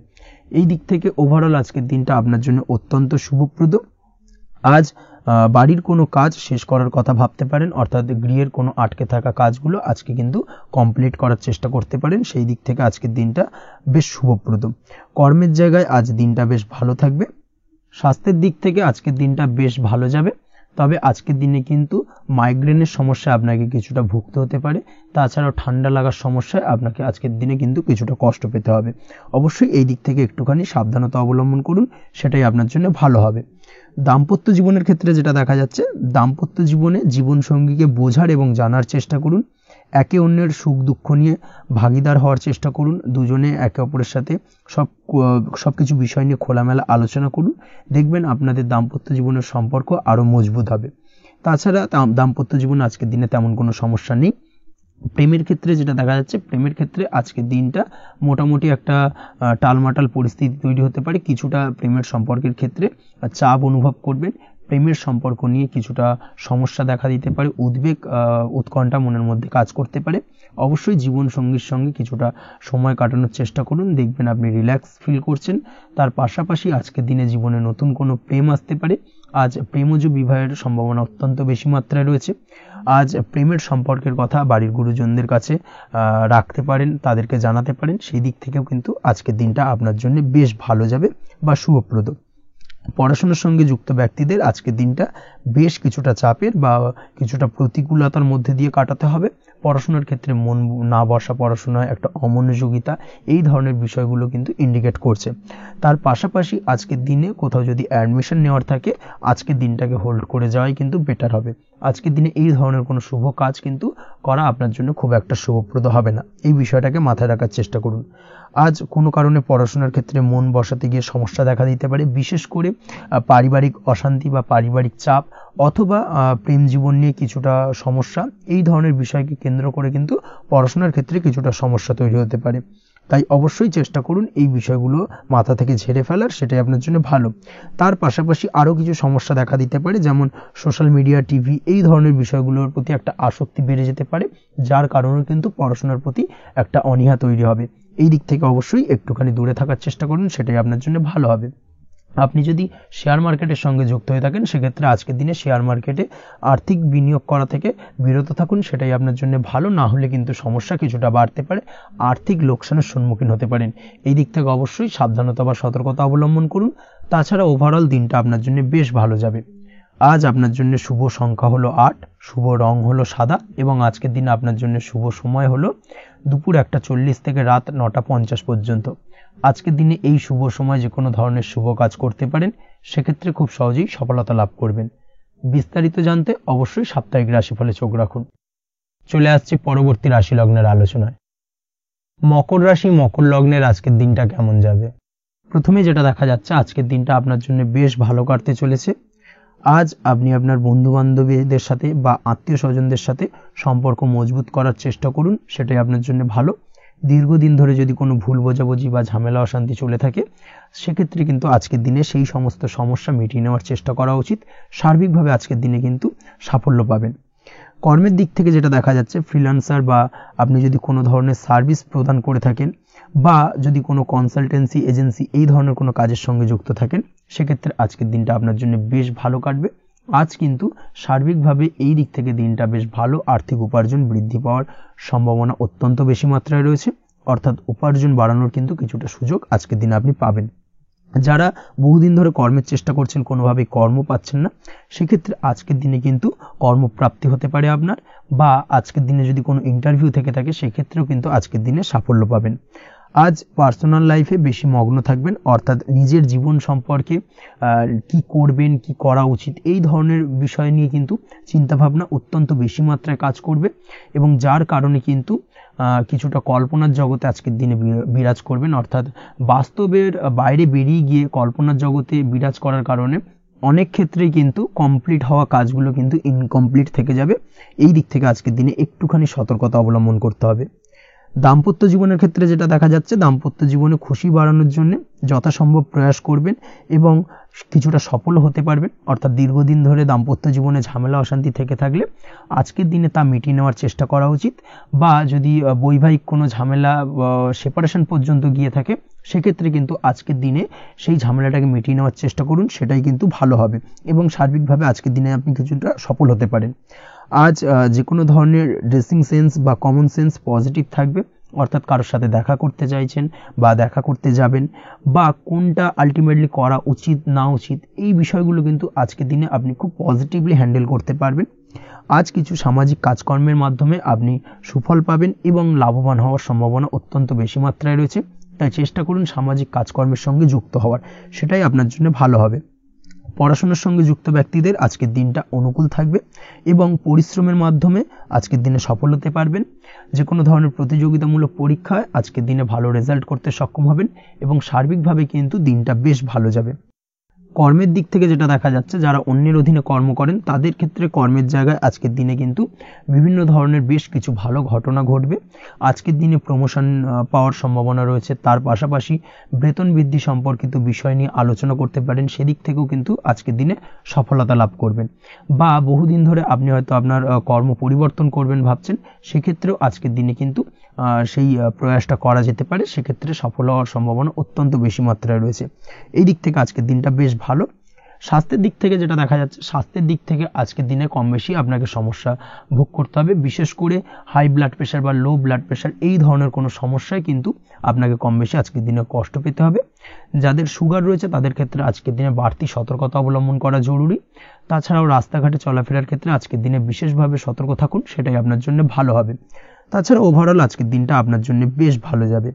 এই দিক থেকে ওভারঅল আজকের দিনটা আপনার জন্য অত্যন্ত শুভপ্রদ। আজ বাড়ির কোনো কাজ শেষ করার কথা ভাবতে পারেন, অর্থাৎ গৃহের কোনো আটকে থাকা কাজগুলো আজকে কিন্তু কমপ্লিট করার চেষ্টা করতে পারেন। সেই দিক থেকে আজকের দিনটা বেশ শুভপ্রদ। কর্মের জায়গায় আজ দিনটা বেশ ভালো থাকবে। স্বাস্থ্যের দিক থেকে আজকের দিনটা বেশ ভালো যাবে। তবে আজকের দিনে কিন্তু মাইগ্রেনের সমস্যা আপনাকে কিছুটা ভুগতে হতে পারে। তাছাড়াও ঠান্ডা লাগার সমস্যায় আপনাকে আজকের দিনে কিন্তু কিছুটা কষ্ট পেতে হবে। অবশ্যই এই দিক থেকে একটুখানি সাবধানতা অবলম্বন করুন, সেটাই আপনার জন্য ভালো হবে। দাম্পত্য জীবনের ক্ষেত্রে যেটা দেখা যাচ্ছে, দাম্পত্য জীবনে জীবনসঙ্গীকে বোঝার এবং জানার চেষ্টা করুন। একে অন্যের সুখ দুঃখ নিয়ে ভাগিদার হওয়ার চেষ্টা করুন। দুজনে একে অপরের সাথে সবকিছু বিষয় নিয়ে খোলামেলা আলোচনা করুন। দেখবেন আপনাদের দাম্পত্য জীবনের সম্পর্ক আরো মজবুত হবে। তাছাড়া দাম্পত্য জীবনে আজকের দিনে তেমন কোনো সমস্যা নেই। প্রেমের ক্ষেত্রে যেটা দেখা যাচ্ছে, প্রেমের ক্ষেত্রে আজকের দিনটা মোটামুটি একটা টালমাটাল পরিস্থিতি তৈরি হতে পারে। কিছুটা প্রেমের সম্পর্কের ক্ষেত্রে চাপ অনুভব করবেন। প্রেমের সম্পর্ক নিয়ে কিছুটা সমস্যা দেখা দিতে পারে। উদ্বেগ উৎকণ্ঠা মনের মধ্যে কাজ করতে পারে। অবশ্যই জীবন সঙ্গীর সঙ্গে কিছুটা সময় কাটানোর চেষ্টা করুন, দেখবেন আপনি রিল্যাক্স ফিল করছেন। তার পাশাপাশি আজকের দিনে জীবনে নতুন কোনো প্রেম আসতে পারে। আজ প্রেমজ বিবাহের সম্ভাবনা অত্যন্ত বেশি মাত্রায় রয়েছে। আজ প্রেমের সম্পর্কের কথা বাড়ির গুরুজনদের কাছে রাখতে পারেন, তাদেরকে জানাতে পারেন। সেই দিক থেকেও কিন্তু আজকের দিনটা আপনার জন্য বেশ ভালো যাবে বা শুভপ্রদ। পড়াশোনার সঙ্গে যুক্ত ব্যক্তিদের আজকের দিনটা বেশ কিছুটা চাপের বা কিছুটা প্রতিকূলতার মধ্যে দিয়ে কাটাতে হবে। পড়াশোনার ক্ষেত্রে মন না বসা, পড়াশোনায় একটা অমনোযোগিতা, এই ধরনের বিষয়গুলো কিন্তু ইন্ডিকেট করছে। তার পাশাপাশি আজকের দিনে কোথাও যদি অ্যাডমিশন নেওয়ার থাকে, আজকের দিনটাকে হোল্ড করে যাওয়াই কিন্তু বেটার হবে। আজকের দিনে এই ধরনের কোনো শুভ কাজ কিন্তু করা আপনার জন্য খুব একটা শুভপ্রদ হবে না। এই বিষয়টাকে মাথায় রাখার চেষ্টা করুন। আজ কোনো কারণে পড়াশোনার ক্ষেত্রে মন বসাতে গিয়ে সমস্যা দেখা দিতে পারে, বিশেষ করে পারিবারিক অশান্তি বা পারিবারিক চাপ অথবা প্রেম জীবন নিয়ে কিছুটা সমস্যা, এই ধরনের বিষয়কে কেন্দ্র করে কিন্তু পড়াশোনার ক্ষেত্রে কিছুটা সমস্যা তৈরি হতে পারে। তাই অবশ্যই চেষ্টা করুন এই বিষয়গুলো মাথা থেকে ঝেড়ে ফেলার, সেটাই আপনার জন্য ভালো। তার পাশাপাশি আরও কিছু সমস্যা দেখা দিতে পারে, যেমন সোশ্যাল মিডিয়া, টিভি, এই ধরনের বিষয়গুলোর প্রতি একটা আসক্তি বেড়ে যেতে পারে, যার কারণে কিন্তু পড়াশোনার প্রতি একটা অনীহা তৈরি হবে। এই দিক থেকে অবশ্যই একটুখানি দূরে থাকার চেষ্টা করুন, সেটাই আপনার জন্য ভালো হবে। আপনি যদি শেয়ার মার্কেটের সঙ্গে যুক্ত হয়ে থাকেন, সেক্ষেত্রে আজকের দিনে শেয়ার মার্কেটে আর্থিক বিনিয়োগ করা থেকে বিরত থাকুন, সেটাই আপনার জন্য ভালো। না হলে কিন্তু সমস্যা কিছুটা বাড়তে পারে, আর্থিক লোকসানের সম্মুখীন হতে পারেন। এই দিক থেকে অবশ্যই সাবধানতা বা সতর্কতা অবলম্বন করুন। তাছাড়া ওভারঅল দিনটা আপনার জন্য বেশ ভালো যাবে। আজ আপনার জন্য শুভ সংখ্যা হলো 8, শুভ রং হলো সাদা, এবং আজকের দিনে আপনার জন্য শুভ সময় হলো দুপুর 1:40 থেকে রাত 9:50 পর্যন্ত। আজকের দিনে এই শুভ সময় যে কোনো ধরনের শুভ কাজ করতে পারেন, সেক্ষেত্রে খুব সহজেই সফলতা লাভ করবেন। বিস্তারিত জানতে অবশ্যই সাপ্তাহিক রাশিফলে চোখ রাখুন। চলে আসছে পরবর্তী রাশি লগ্নের আলোচনায়। মকর রাশি, মকর লগ্নের আজকের দিনটা কেমন যাবে? প্রথমে যেটা দেখা যাচ্ছে, আজকের দিনটা আপনার জন্য বেশ ভালো কাটতে চলেছে। আজ আপনি আপনার বন্ধু বান্ধবীদের সাথে বা আত্মীয় স্বজনদের সাথে সম্পর্ক মজবুত করার চেষ্টা করুন, সেটাই আপনার জন্য ভালো। দীর্ঘদিন ধরে যদি কোনো ভুল বোঝাবুঝি বা ঝামেলা অশান্তি চলে থাকে, সেক্ষেত্রে কিন্তু আজকের দিনে সেই সমস্ত সমস্যা মিটিয়ে নেওয়ার চেষ্টা করা উচিত। সার্বিকভাবে আজকের দিনে কিন্তু সাফল্য পাবেন। কর্মের দিক থেকে যেটা দেখা যাচ্ছে, ফ্রিল্যান্সার বা আপনি যদি কোনো ধরনের সার্ভিস প্রদান করে থাকেন বা যদি কোনো কনসালটেন্সি এজেন্সি এই ধরনের কোনো কাজের সঙ্গে যুক্ত থাকেন, সেক্ষেত্রে আজকের দিনটা আপনার জন্য বেশ ভালো কাটবে। আজ কিন্তু সার্বিকভাবে এই দিক থেকে দিনটা বেশ ভালো। আর্থিক উপার্জন বৃদ্ধি পাওয়ার সম্ভাবনা অত্যন্ত বেশি মাত্রায় রয়েছে, অর্থাৎ উপার্জন বাড়ানোর কিন্তু কিছুটা সুযোগ আজকের দিনে আপনি পাবেন। যারা বহুদিন ধরে কর্মের চেষ্টা করছেন, কোনোভাবেই কর্ম পাচ্ছেন না, সেক্ষেত্রে আজকের দিনে কিন্তু কর্মপ্রাপ্তি হতে পারে আপনার, বা আজকের দিনে যদি কোনো ইন্টারভিউ থেকে থাকে, সেক্ষেত্রেও কিন্তু আজকের দিনে সাফল্য পাবেন। আজ পার্সোনাল লাইফে বেশি মগ্ন থাকবেন, অর্থাৎ নিজের জীবন সম্পর্কে কি করবেন, কি করা উচিত, এই ধরনের বিষয় নিয়ে কিন্তু চিন্তাভাবনা অত্যন্ত বেশি মাত্রায় কাজ করবে, এবং যার কারণে কিন্তু কিছুটা কল্পনার জগতে আজকের দিনে বিরাজ করবেন। অর্থাৎ বাস্তবের বাইরে বেরিয়ে গিয়ে কল্পনার জগতে বিরাজ করার কারণে অনেক ক্ষেত্রেই কিন্তু কমপ্লিট হওয়া কাজগুলো কিন্তু ইনকমপ্লিট থেকে যাবে। এই দিক থেকে আজকের দিনে একটুখানি সতর্কতা অবলম্বন করতে হবে। দাম্পত্য জীবনের ক্ষেত্রে যেটা দেখা যাচ্ছে, দাম্পত্য জীবনে খুশি বাড়ানোর জন্য যথাসম্ভব প্রয়াস করবেন এবং কিছুটা সফল হতে পারবেন। অর্থাৎ দীর্ঘদিন ধরে দাম্পত্য জীবনে ঝামেলা অশান্তি থেকে থাকলে আজকের দিনে তা মিটিয়ে নেওয়ার চেষ্টা করা উচিত, বা যদি বৈবাহিক কোনো ঝামেলা সেপারেশন পর্যন্ত গিয়ে থাকে, সেক্ষেত্রে কিন্তু আজকের দিনে সেই ঝামেলাটাকে মিটিয়ে নেওয়ার চেষ্টা করুন, সেটাই কিন্তু ভালো হবে, এবং সার্বিকভাবে আজকের দিনে আপনি কিছুটা সফল হতে পারেন। আজ যে কোনো ধরনের ড্রেসিং সেন্স বা কমন সেন্স পজিটিভ থাকবে, অর্থাৎ কারোর সাথে দেখা করতে চাইছেন বা দেখা করতে যাবেন, বা কোনটা আলটিমেটলি করা উচিত না উচিত, এই বিষয়গুলো কিন্তু আজকের দিনে আপনি খুব পজিটিভলি হ্যান্ডেল করতে পারবেন। আজ কিছু সামাজিক কাজকর্মের মাধ্যমে আপনি সুফল পাবেন এবং লাভবান হওয়ার সম্ভাবনা অত্যন্ত বেশি মাত্রায় রয়েছে। তাই চেষ্টা করুন সামাজিক কাজকর্মের সঙ্গে যুক্ত হওয়ার, সেটাই আপনার জন্য ভালো হবে। পড়াশোনার সঙ্গে যুক্ত ব্যক্তিদের আজকের দিনটা অনুকূল থাকবে এবং পরিশ্রমের মাধ্যমে আজকের দিনে সফল হতে পারবেন। যে কোনো ধরনের প্রতিযোগিতামূলক পরীক্ষায় আজকের দিনে ভালো রেজাল্ট করতে সক্ষম হবেন এবং সার্বিকভাবে কিন্তু দিনটা বেশ ভালো যাবে। কর্মের দিক থেকে যেটা দেখা যাচ্ছে, যারা অন্যের অধীনে কর্ম করেন তাদের ক্ষেত্রে কর্মের জায়গায় আজকের দিনে কিন্তু বিভিন্ন ধরনের বেশ কিছু ভালো ঘটনা ঘটবে। আজকের দিনে প্রমোশন পাওয়ার সম্ভাবনা রয়েছে। তার পাশাপাশি বেতন বৃদ্ধি সম্পর্কিত বিষয় নিয়ে আলোচনা করতে পারেন, সেদিক থেকেও কিন্তু আজকের দিনে সফলতা লাভ করবেন। বা বহুদিন ধরে আপনি হয়তো আপনার কর্ম পরিবর্তন করবেন ভাবছেন, সেক্ষেত্রেও আজকের দিনে কিন্তু সেই প্রয়াসটা করা যেতে পারে, সেক্ষেত্রে সফল হওয়ার সম্ভাবনা অত্যন্ত বেশি মাত্রায় রয়েছে। এই দিক থেকে আজকের দিনটা বেশ ভালো। স্বাস্থ্যের দিক থেকে যেটা দেখা যাচ্ছে, স্বাস্থ্যের দিক থেকে আজকের দিনে কম বেশি আপনাকে সমস্যা ভোগ করতে হবে। বিশেষ করে হাই ব্লাড প্রেশার বা লো ব্লাড প্রেশার এই ধরনের কোনো সমস্যায় কিন্তু আপনাকে কম বেশি আজকের দিনে কষ্ট পেতে হবে। যাদের সুগার রয়েছে তাদের ক্ষেত্রে আজকের দিনে বাড়তি সতর্কতা অবলম্বন করা জরুরি। তাছাড়াও রাস্তাঘাটে চলাফেরার ক্ষেত্রে আজকের দিনে বিশেষভাবে সতর্ক থাকুন, সেটাই আপনার জন্য ভালো হবে। তাছাড়া ওভারঅল আজকের দিনটা আপনার জন্য বেশ ভালো যাবে।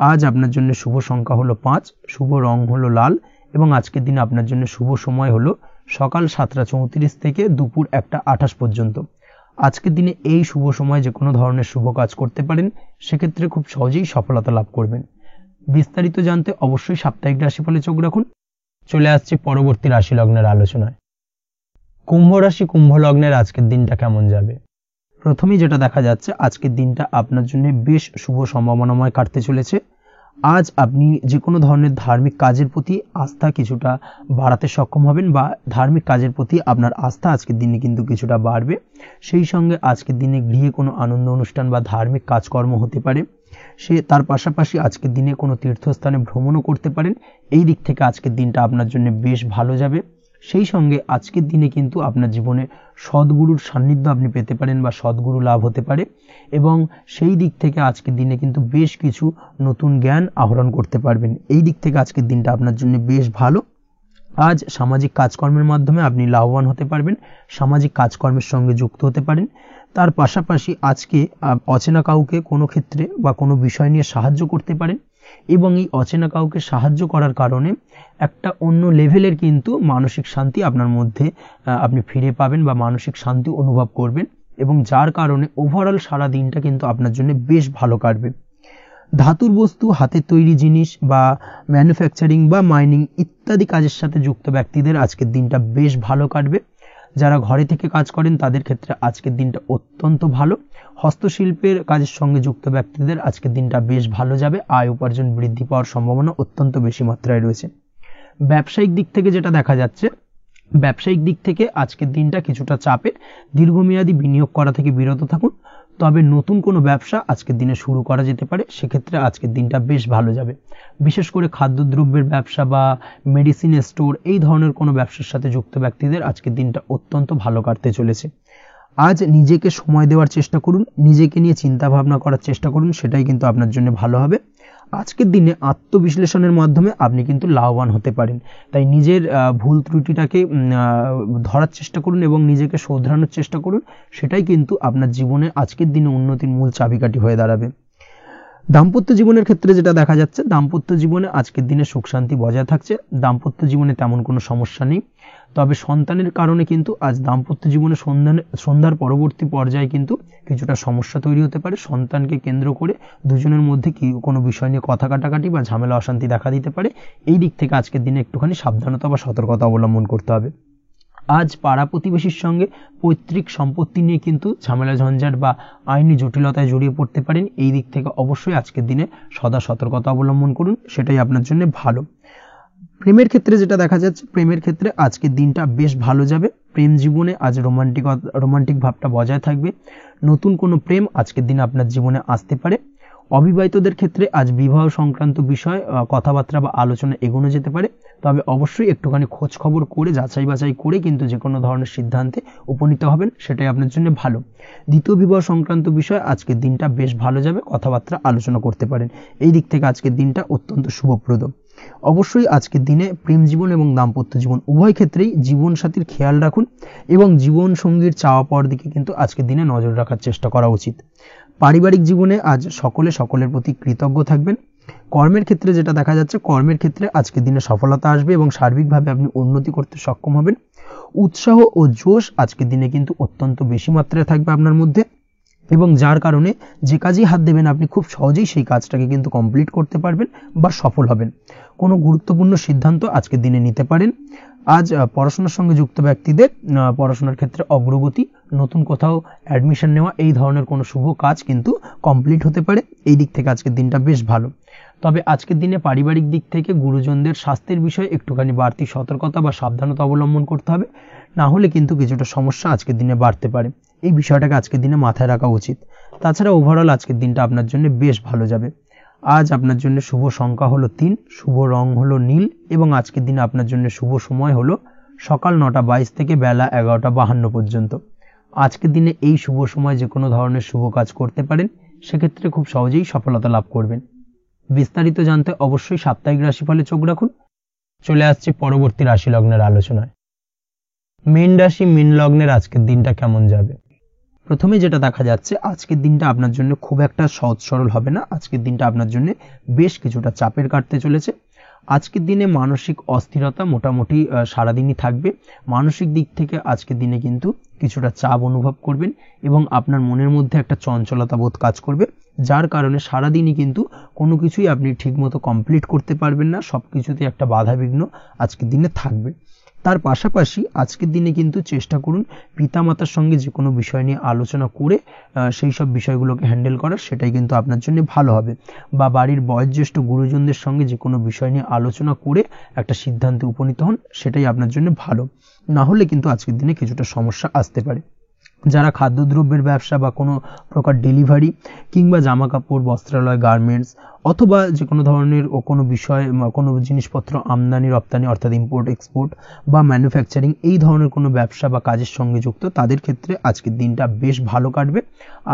আজ আপনার জন্য শুভ সংখ্যা হলো 5, শুভ রং হলো লাল এবং আজকের দিনে আপনার জন্য শুভ সময় হলো সকাল 7:34 থেকে দুপুর 1:28 পর্যন্ত। আজকের দিনে এই শুভ সময় যে কোনো ধরনের শুভ কাজ করতে পারেন, সেক্ষেত্রে খুব সহজেই সফলতা লাভ করবেন। বিস্তারিত জানতে অবশ্যই সাপ্তাহিক রাশিফলে চোখ রাখুন। চলে আসছে পরবর্তী রাশি লগ্নের আলোচনায়। কুম্ভ রাশি, কুম্ভ লগ্নের আজকের দিনটা কেমন যাবে? প্রথমেই যেটা দেখা যাচ্ছে, আজকের দিনটা আপনার জন্য বেশ শুভ সম্ভাবনাময় কাটতে চলেছে। আজ আপনি যে কোনো ধরনের ধার্মিক কাজের প্রতি আস্থা কিছুটা বাড়াতে সক্ষম হবেন, বা ধার্মিক কাজের প্রতি আপনার আস্থা আজকের দিনে কিন্তু কিছুটা বাড়বে। সেই সঙ্গে আজকের দিনে গৃহে কোনো আনন্দ অনুষ্ঠান বা ধার্মিক কাজকর্ম হতে পারে। তার পাশাপাশি আজকের দিনে কোনো তীর্থস্থানে ভ্রমণও করতে পারেন। এই দিক থেকে আজকের দিনটা আপনার জন্য বেশ ভালো যাবে। সেই সঙ্গে আজকের দিনে কিন্তু আপনার জীবনে সদ্গুরুর সান্নিধ্য আপনি পেতে পারেন বা সদ্গুরু লাভ হতে পারে, এবং সেই দিক থেকে আজকের দিনে কিন্তু বেশ কিছু নতুন জ্ঞান আহরণ করতে পারবেন। এই দিক থেকে আজকের দিনটা আপনার জন্য বেশ ভালো। আজ সামাজিক কাজকর্মের মাধ্যমে আপনি লাভবান হতে পারবেন, সামাজিক কাজকর্মের সঙ্গে যুক্ত হতে পারেন। তার পাশাপাশি আজকে অচেনা কাউকে কোনো ক্ষেত্রে বা কোনো বিষয় নিয়ে সাহায্য করতে পারেন, এবং এই অচেনা কাউকে সাহায্য করার কারণে একটা অন্য লেভেলের কিন্তু মানসিক শান্তি আপনার মধ্যে আপনি ফিরে পাবেন বা মানসিক শান্তি অনুভব করবেন, এবং যার কারণে ওভারঅল সারা দিনটা কিন্তু আপনার জন্য বেশ ভালো কাটবে। ধাতুর বস্তু, হাতের তৈরি জিনিস বা ম্যানুফ্যাকচারিং বা মাইনিং ইত্যাদি কাজের সাথে যুক্ত ব্যক্তিদের আজকের দিনটা বেশ ভালো কাটবে। যারা ঘরে থেকে কাজ করেন তাদের ক্ষেত্রে আজকের দিনটা অত্যন্ত ভালো। হস্তশিল্পের কাজের সঙ্গে যুক্ত ব্যক্তিদের আজকের দিনটা বেশ ভালো যাবে। আয় উপার্জন বৃদ্ধি পাওয়ার সম্ভাবনা অত্যন্ত বেশি মাত্রায় রয়েছে। ব্যবসায়িক দিক থেকে যেটা দেখা যাচ্ছে, ব্যবসায়িক দিক থেকে আজকের দিনটা কিছুটা চাপের। দীর্ঘমেয়াদী বিনিয়োগ করা থেকে বিরত থাকুন, তবে নতুন কোনো ব্যবসা আজকের দিনে শুরু করা যেতে পারে, সেক্ষেত্রে আজকের দিনটা বেশ ভালো যাবে। বিশেষ করে খাদ্যদ্রব্যের ব্যবসা বা মেডিসিন স্টোর এই ধরনের কোনো ব্যবসার সাথে যুক্ত ব্যক্তিদের আজকের দিনটা অত্যন্ত ভালো কাটতে চলেছে। আজ নিজেকে সময় দেওয়ার চেষ্টা করুন, নিজেকে নিয়ে চিন্তা ভাবনা করার চেষ্টা করুন, সেটাই কিন্তু আপনার জন্য ভালো হবে। আজকের দিনে আত্মবিশ্লেষণের মাধ্যমে আপনি কিন্তু লাভবান হতে পারেন। তাই নিজের ভুল ত্রুটিটাকে ধরার চেষ্টা করুন এবং নিজেকে শোধরানোর চেষ্টা করুন, সেটাই কিন্তু আপনার জীবনে আজকের দিনে উন্নতির মূল চাবিকাঠি হয়ে দাঁড়াবে। দাম্পত্য জীবনের ক্ষেত্রে যেটা দেখা যাচ্ছে, দাম্পত্য জীবনে আজকের দিনে সুখ শান্তি বজায় থাকছে। দাম্পত্য জীবনে তেমন কোনো সমস্যা নেই, তবে সন্তানের কারণে কিন্তু আজ দাম্পত্য জীবনে সন্ধ্যার পরবর্তী পর্যায়ে কিন্তু কিছুটা সমস্যা তৈরি হতে পারে। সন্তানকে কেন্দ্র করে দুজনের মধ্যে কি কোনো বিষয় নিয়ে কথা কাটাকাটি বা ঝামেলা অশান্তি দেখা দিতে পারে। এই দিক থেকে আজকের দিনে একটুখানি সাবধানতা বা সতর্কতা অবলম্বন করতে হবে। আজ পাড়া প্রতিবেশীর সঙ্গে পৈতৃক সম্পত্তি নিয়ে কিন্তু ঝামেলা ঝঞ্ঝাট বা আইনি জটিলতায় জড়িয়ে পড়তে পারেন। এই দিক থেকে অবশ্যই আজকের দিনে সদা সতর্কতা অবলম্বন করুন, সেটাই আপনার জন্য ভালো। প্রেমের ক্ষেত্রে যেটা দেখা যাচ্ছে, প্রেমের ক্ষেত্রে আজকের দিনটা বেশ ভালো যাবে। প্রেম জীবনে আজ রোমান্টিক ভাবটা বজায় থাকবে। নতুন কোনো প্রেম আজকের দিনে আপনার জীবনে আসতে পারে। অবিবাহিতদের ক্ষেত্রে আজ বিবাহ সংক্রান্ত বিষয় কথাবার্তা বা আলোচনা এগোনো যেতে পারে। তবে অবশ্যই একটুখানি খোঁজ খবর করে যাচাই বাছাই করে কিন্তু যে কোনো ধরনের সিদ্ধান্তে উপনীত হবেন, সেটাই আপনার জন্য ভালো। দ্বিতীয় বিবাহ সংক্রান্ত বিষয় আজকের দিনটা বেশ ভালো যাবে, কথাবার্তা আলোচনা করতে পারেন। এই দিক থেকে আজকের দিনটা অত্যন্ত শুভপ্রদ। অবশ্যই আজকের দিনে প্রেম জীবন এবং দাম্পত্য জীবন উভয় ক্ষেত্রেই জীবনসাথীর খেয়াল রাখুন এবং জীবন সঙ্গীর চাওয়া পাওয়ার দিকে কিন্তু আজকের দিনে নজর রাখার চেষ্টা করা উচিত। পারিবারিক জীবনে আজ সকলের প্রতি কৃতজ্ঞ থাকবেন। কর্মের ক্ষেত্রে যেটা দেখা যাচ্ছে, কর্মের ক্ষেত্রে আজকের দিনে সফলতা আসবে এবং সার্বিকভাবে আপনি উন্নতি করতে সক্ষম হবেন। উৎসাহ ও জোশ আজকের দিনে কিন্তু অত্যন্ত বেশি মাত্রায় থাকবে আপনার মধ্যে, এবং যার কারণে যে কাজেই হাত দেবেন আপনি খুব সহজেই সেই কাজটাকে কিন্তু কমপ্লিট করতে পারবেন বা সফল হবেন। কোনো গুরুত্বপূর্ণ সিদ্ধান্ত আজকের দিনে নিতে পারেন। আজ পড়াশোনার সঙ্গে যুক্ত ব্যক্তিদের পড়াশোনার ক্ষেত্রে অগ্রগতি, নতুন কোথাও অ্যাডমিশন নেওয়া, এই ধরনের কোনো শুভ কাজ কিন্তু কমপ্লিট হতে পারে। এই দিক থেকে আজকের দিনটা বেশ ভালো। তবে আজকের দিনে পারিবারিক দিক থেকে গুরুজনদের স্বাস্থ্যের বিষয়ে একটুখানি বাড়তি সতর্কতা বা সাবধানতা অবলম্বন করতে হবে, না হলে কিন্তু কিছুটা সমস্যা আজকের দিনে বাড়তে পারে। এই বিষয়টাকে আজকের দিনে মাথায় রাখা উচিত। তাছাড়া ওভারঅল আজকের দিনটা আপনার জন্য বেশ ভালো যাবে। আজ আপনার জন্য শুভ সংখ্যা হলো 3, শুভ রং হলো নীল, এবং আজকের দিনে আপনার জন্য শুভ সময় হলো সকাল 9:22 থেকে বেলা 11:52 পর্যন্ত। আজকের দিনে এই শুভ সময় যে কোনো ধরনের শুভ কাজ করতে পারেন, সেক্ষেত্রে খুব সহজেই সফলতা লাভ করবেন। বিস্তারিত জানতে অবশ্যই সাপ্তাহিক রাশিফলে চোখ রাখুন। চলে আসছে পরবর্তী রাশি লগ্নের আলোচনায়। মীন রাশি, মীন লগ্নের আজকের দিনটা কেমন যাবে? প্রথমে যেটা দেখা যাচ্ছে, আজকের দিনটা আপনার জন্য খুব একটা সহজ সরল হবে না। আজকের দিনটা আপনার জন্য বেশ কিছুটা চাপের কাটতে চলেছে। আজকের দিনে মানসিক অস্থিরতা মোটামুটি সারাদিনই থাকবে। মানসিক দিক থেকে আজকের দিনে কিন্তু কিছুটা চাপ অনুভব করবেন এবং আপনার মনের মধ্যে একটা চঞ্চলতা বোধ কাজ করবে, যার কারণে সারাদিনই কিন্তু কোনো কিছুই আপনি ঠিকমতো কমপ্লিট করতে পারবেন না। সব কিছুতে একটা বাধা বিঘ্ন আজকের দিনে থাকবে। তার পাশাপাশি আজকের দিনে কিন্তু চেষ্টা করুন পিতামাতার সঙ্গে যে কোনো বিষয় নিয়ে আলোচনা করে সেই সব বিষয়গুলোকে হ্যান্ডেল করার, সেটাই কিন্তু আপনার জন্য ভালো হবে। বা বাড়ির বয়োজ্যেষ্ঠ গুরুজনদের সঙ্গে যে কোনো বিষয় নিয়ে আলোচনা করে একটা সিদ্ধান্তে উপনীত হন, সেটাই আপনার জন্য ভালো। না হলে কিন্তু আজকের দিনে কিছুটা সমস্যা আসতে পারে। যারা খাদ্যদ্রব্যের ব্যবসা বা কোনো প্রকার ডেলিভারি কিংবা জামা কাপড়, বস্ত্রালয়, গার্মেন্টস অথবা যে কোনো ধরনের কোনো বিষয়, কোনো জিনিসপত্র আমদানি রপ্তানি অর্থাৎ ইম্পোর্ট এক্সপোর্ট বা ম্যানুফ্যাকচারিং, এই ধরনের কোনো ব্যবসা বা কাজের সঙ্গে যুক্ত তাদের ক্ষেত্রে আজকের দিনটা বেশ ভালো কাটবে।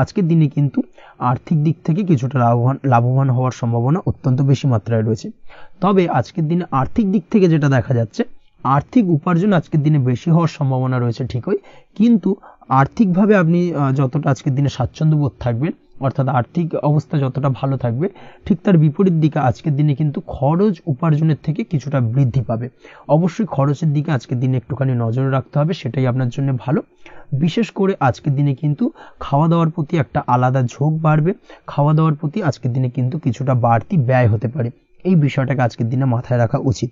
আজকের দিনে কিন্তু আর্থিক দিক থেকে কিছুটা লাভবান হওয়ার সম্ভাবনা অত্যন্ত বেশি মাত্রায় রয়েছে। তবে আজকের দিনে আর্থিক দিক থেকে যেটা দেখা যাচ্ছে, আর্থিক উপার্জন আজকের দিনে বেশি হওয়ার সম্ভাবনা রয়েছে ঠিকই, কিন্তু আর্থিকভাবে আপনি যতটা আজকের দিনে স্বাচ্ছন্দ্য বোধ থাকবেন, অর্থাৎ আর্থিক অবস্থা যতটা ভালো থাকবে, ঠিক তার বিপরীত দিকে আজকের দিনে কিন্তু খরচ উপার্জনের থেকে কিছুটা বৃদ্ধি পাবে। অবশ্যই খরচের দিকে আজকের দিনে একটুখানি নজর রাখতে হবে, সেটাই আপনার জন্য ভালো। বিশেষ করে আজকের দিনে কিন্তু খাওয়া দাওয়ার প্রতি একটা আলাদা ঝোঁক বাড়বে। খাওয়া দাওয়ার প্রতি আজকের দিনে কিন্তু কিছুটা বাড়তি ব্যয় হতে পারে। এই বিষয়টাকে আজকের দিনে মাথায় রাখা উচিত।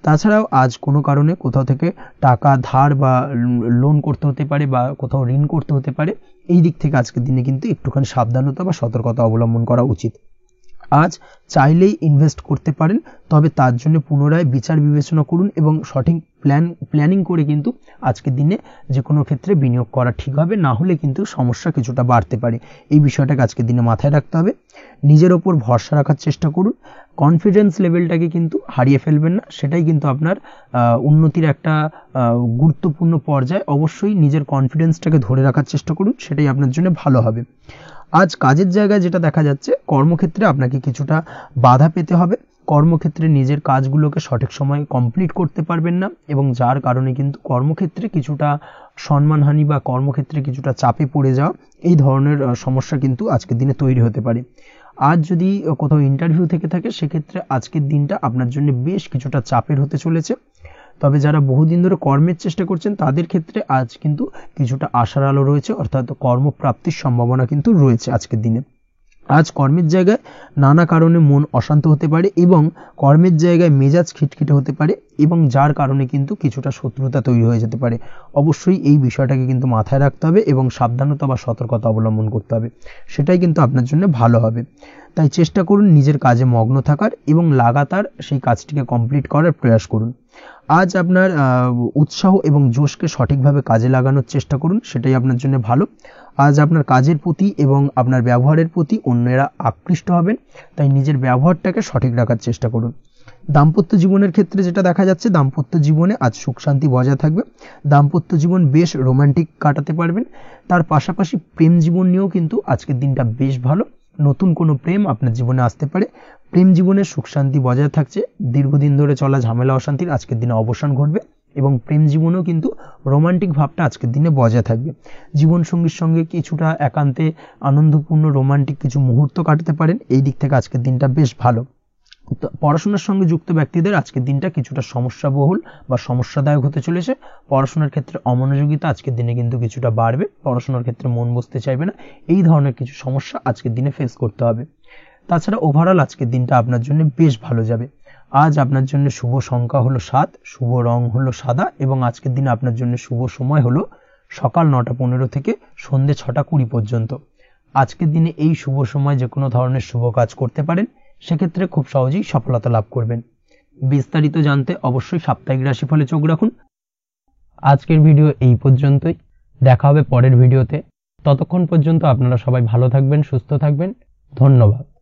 তাছাড়াও আজ কোনো কারণে কোথাও থেকে টাকা ধার বা লোন করতে হতে পারে বা কোথাও ঋণ করতে হতে পারে। এই দিক থেকে আজকের দিনে কিন্তু একটুখানি সাবধানতা বা সতর্কতা অবলম্বন করা উচিত। আজ চাইলেই ইনভেস্ট করতে পারেন, তবে তার জন্য পুনরায় বিচার বিবেচনা করুন এবং সঠিক প্ল্যানিং করে কিন্তু আজকের দিনে যে কোনো ক্ষেত্রে বিনিয়োগ করা ঠিক হবে, না হলে কিন্তু সমস্যা কিছুটা বাড়তে পারে। এই বিষয়টাকে আজকের দিনে মাথায় রাখতে হবে। নিজের ওপর ভরসা রাখার চেষ্টা করুন, কনফিডেন্স লেভেলটাকে কিন্তু হারিয়ে ফেলবেন না, সেটাই কিন্তু আপনার উন্নতির একটা গুরুত্বপূর্ণ পর্যায়। অবশ্যই নিজের কনফিডেন্সটাকে ধরে রাখার চেষ্টা করুন, সেটাই আপনার জন্য ভালো হবে। আজ কাজের জায়গায় যেটা দেখা যাচ্ছে, কর্মক্ষেত্রে আপনাকে কিছুটা বাধা পেতে হবে। কর্মক্ষেত্রে নিজের কাজগুলোকে সঠিক সময়ে কমপ্লিট করতে পারবেন না, এবং যার কারণে কিন্তু কর্মক্ষেত্রে কিছুটা সম্মানহানি বা কর্মক্ষেত্রে কিছুটা চাপে পড়ে যাওয়া, এই ধরনের সমস্যা কিন্তু আজকের দিনে তৈরি হতে পারে। আজ যদি কোথাও ইন্টারভিউ থেকে থাকে, সেক্ষেত্রে আজকের দিনটা আপনার জন্য বেশ কিছুটা চাপের হতে চলেছে। তবে যারা বহুদিন ধরে কর্মের চেষ্টা করছেন, তাদের ক্ষেত্রে আজ কিন্তু কিছুটা আশার আলো রয়েছে, অর্থাৎ কর্মপ্রাপ্তির সম্ভাবনা কিন্তু রয়েছে আজকের দিনে। আজ কর্মের জায়গায় নানা কারণে মন অশান্ত হতে পারে এবং কর্মের জায়গায় মেজাজ খিটখিটে হতে পারে, এবং যার কারণে কিন্তু কিছুটা শত্রুতা তৈরি হয়ে যেতে পারে। অবশ্যই এই বিষয়টাকে কিন্তু মাথায় রাখতে হবে এবং সাবধানতা বা সতর্কতা অবলম্বন করতে হবে, সেটাই কিন্তু আপনার জন্য ভালো হবে। তাই চেষ্টা করুন নিজের কাজে মগ্ন থাকার এবং লাগাতার সেই কাজটিকে কমপ্লিট করার প্রয়াস করুন। আজ আপনার উৎসাহ এবং জোশকে সঠিকভাবে কাজে লাগানোর চেষ্টা করুন, সেটাই আপনার জন্য ভালো। আজ আপনার কাজের প্রতি এবং আপনার ব্যবহারের প্রতি অন্যেরা আকৃষ্ট হবেন, তাই নিজের ব্যবহারটাকে সঠিক রাখার চেষ্টা করুন। দাম্পত্য জীবনের ক্ষেত্রে যেটা দেখা যাচ্ছে, দাম্পত্য জীবনে আজ সুখ শান্তি বজায় থাকবে। দাম্পত্য জীবন বেশ রোমান্টিক কাটাতে পারবেন। তার পাশাপাশি প্রেম জীবন নিয়েও কিন্তু আজকের দিনটা বেশ ভালো। নতুন কোনো প্রেম আপনার জীবনে আসতে পারে। প্রেম জীবনে সুখ শান্তি বজায় থাকছে। দীর্ঘদিন ধরে চলা ঝামেলা অশান্তির আজকের দিনে অবসান ঘটবে এবং প্রেম জীবনেও কিন্তু রোমান্টিক ভাবটা আজকের দিনে বজায় থাকবে। জীবনসঙ্গীর সঙ্গে কিছুটা একান্তে আনন্দপূর্ণ রোমান্টিক কিছু মুহূর্ত কাটাতে পারেন। এই দিক থেকে আজকের দিনটা বেশ ভালো। পড়াশোনার সঙ্গে যুক্ত ব্যক্তিদের আজকের দিনটা কিছুটা সমস্যাবহুল বা সমস্যাদায়ক হতে চলেছে। পড়াশোনার ক্ষেত্রে অমনোযোগিতা আজকের দিনে কিন্তু কিছুটা বাড়বে। পড়াশোনার ক্ষেত্রে মন বসতে চাইবে না। এই ধরনের কিছু সমস্যা আজকের দিনে ফেস করতে হবে। তাছাড়া ওভারঅল আজকের দিনটা আপনার জন্য বেশ ভালো যাবে। আজ আপনার জন্য শুভ সংখ্যা হলো 7, শুভ রং হলো সাদা এবং আজকের দিনে আপনার জন্য শুভ সময় হলো সকাল 9:15 থেকে সন্ধ্যে 6:20 পর্যন্ত। আজকের দিনে এই শুভ সময় যে কোনো ধরনের শুভ কাজ করতে পারেন, সেক্ষেত্রে খুব সহজেই সফলতা লাভ করবেন। বিস্তারিত জানতে অবশ্যই সাপ্তাহিক রাশিফলে চোখ রাখুন। আজকের ভিডিও এই পর্যন্তই। দেখা হবে পরের ভিডিওতে। ততক্ষণ পর্যন্ত আপনারা সবাই ভালো থাকবেন, সুস্থ থাকবেন। ধন্যবাদ।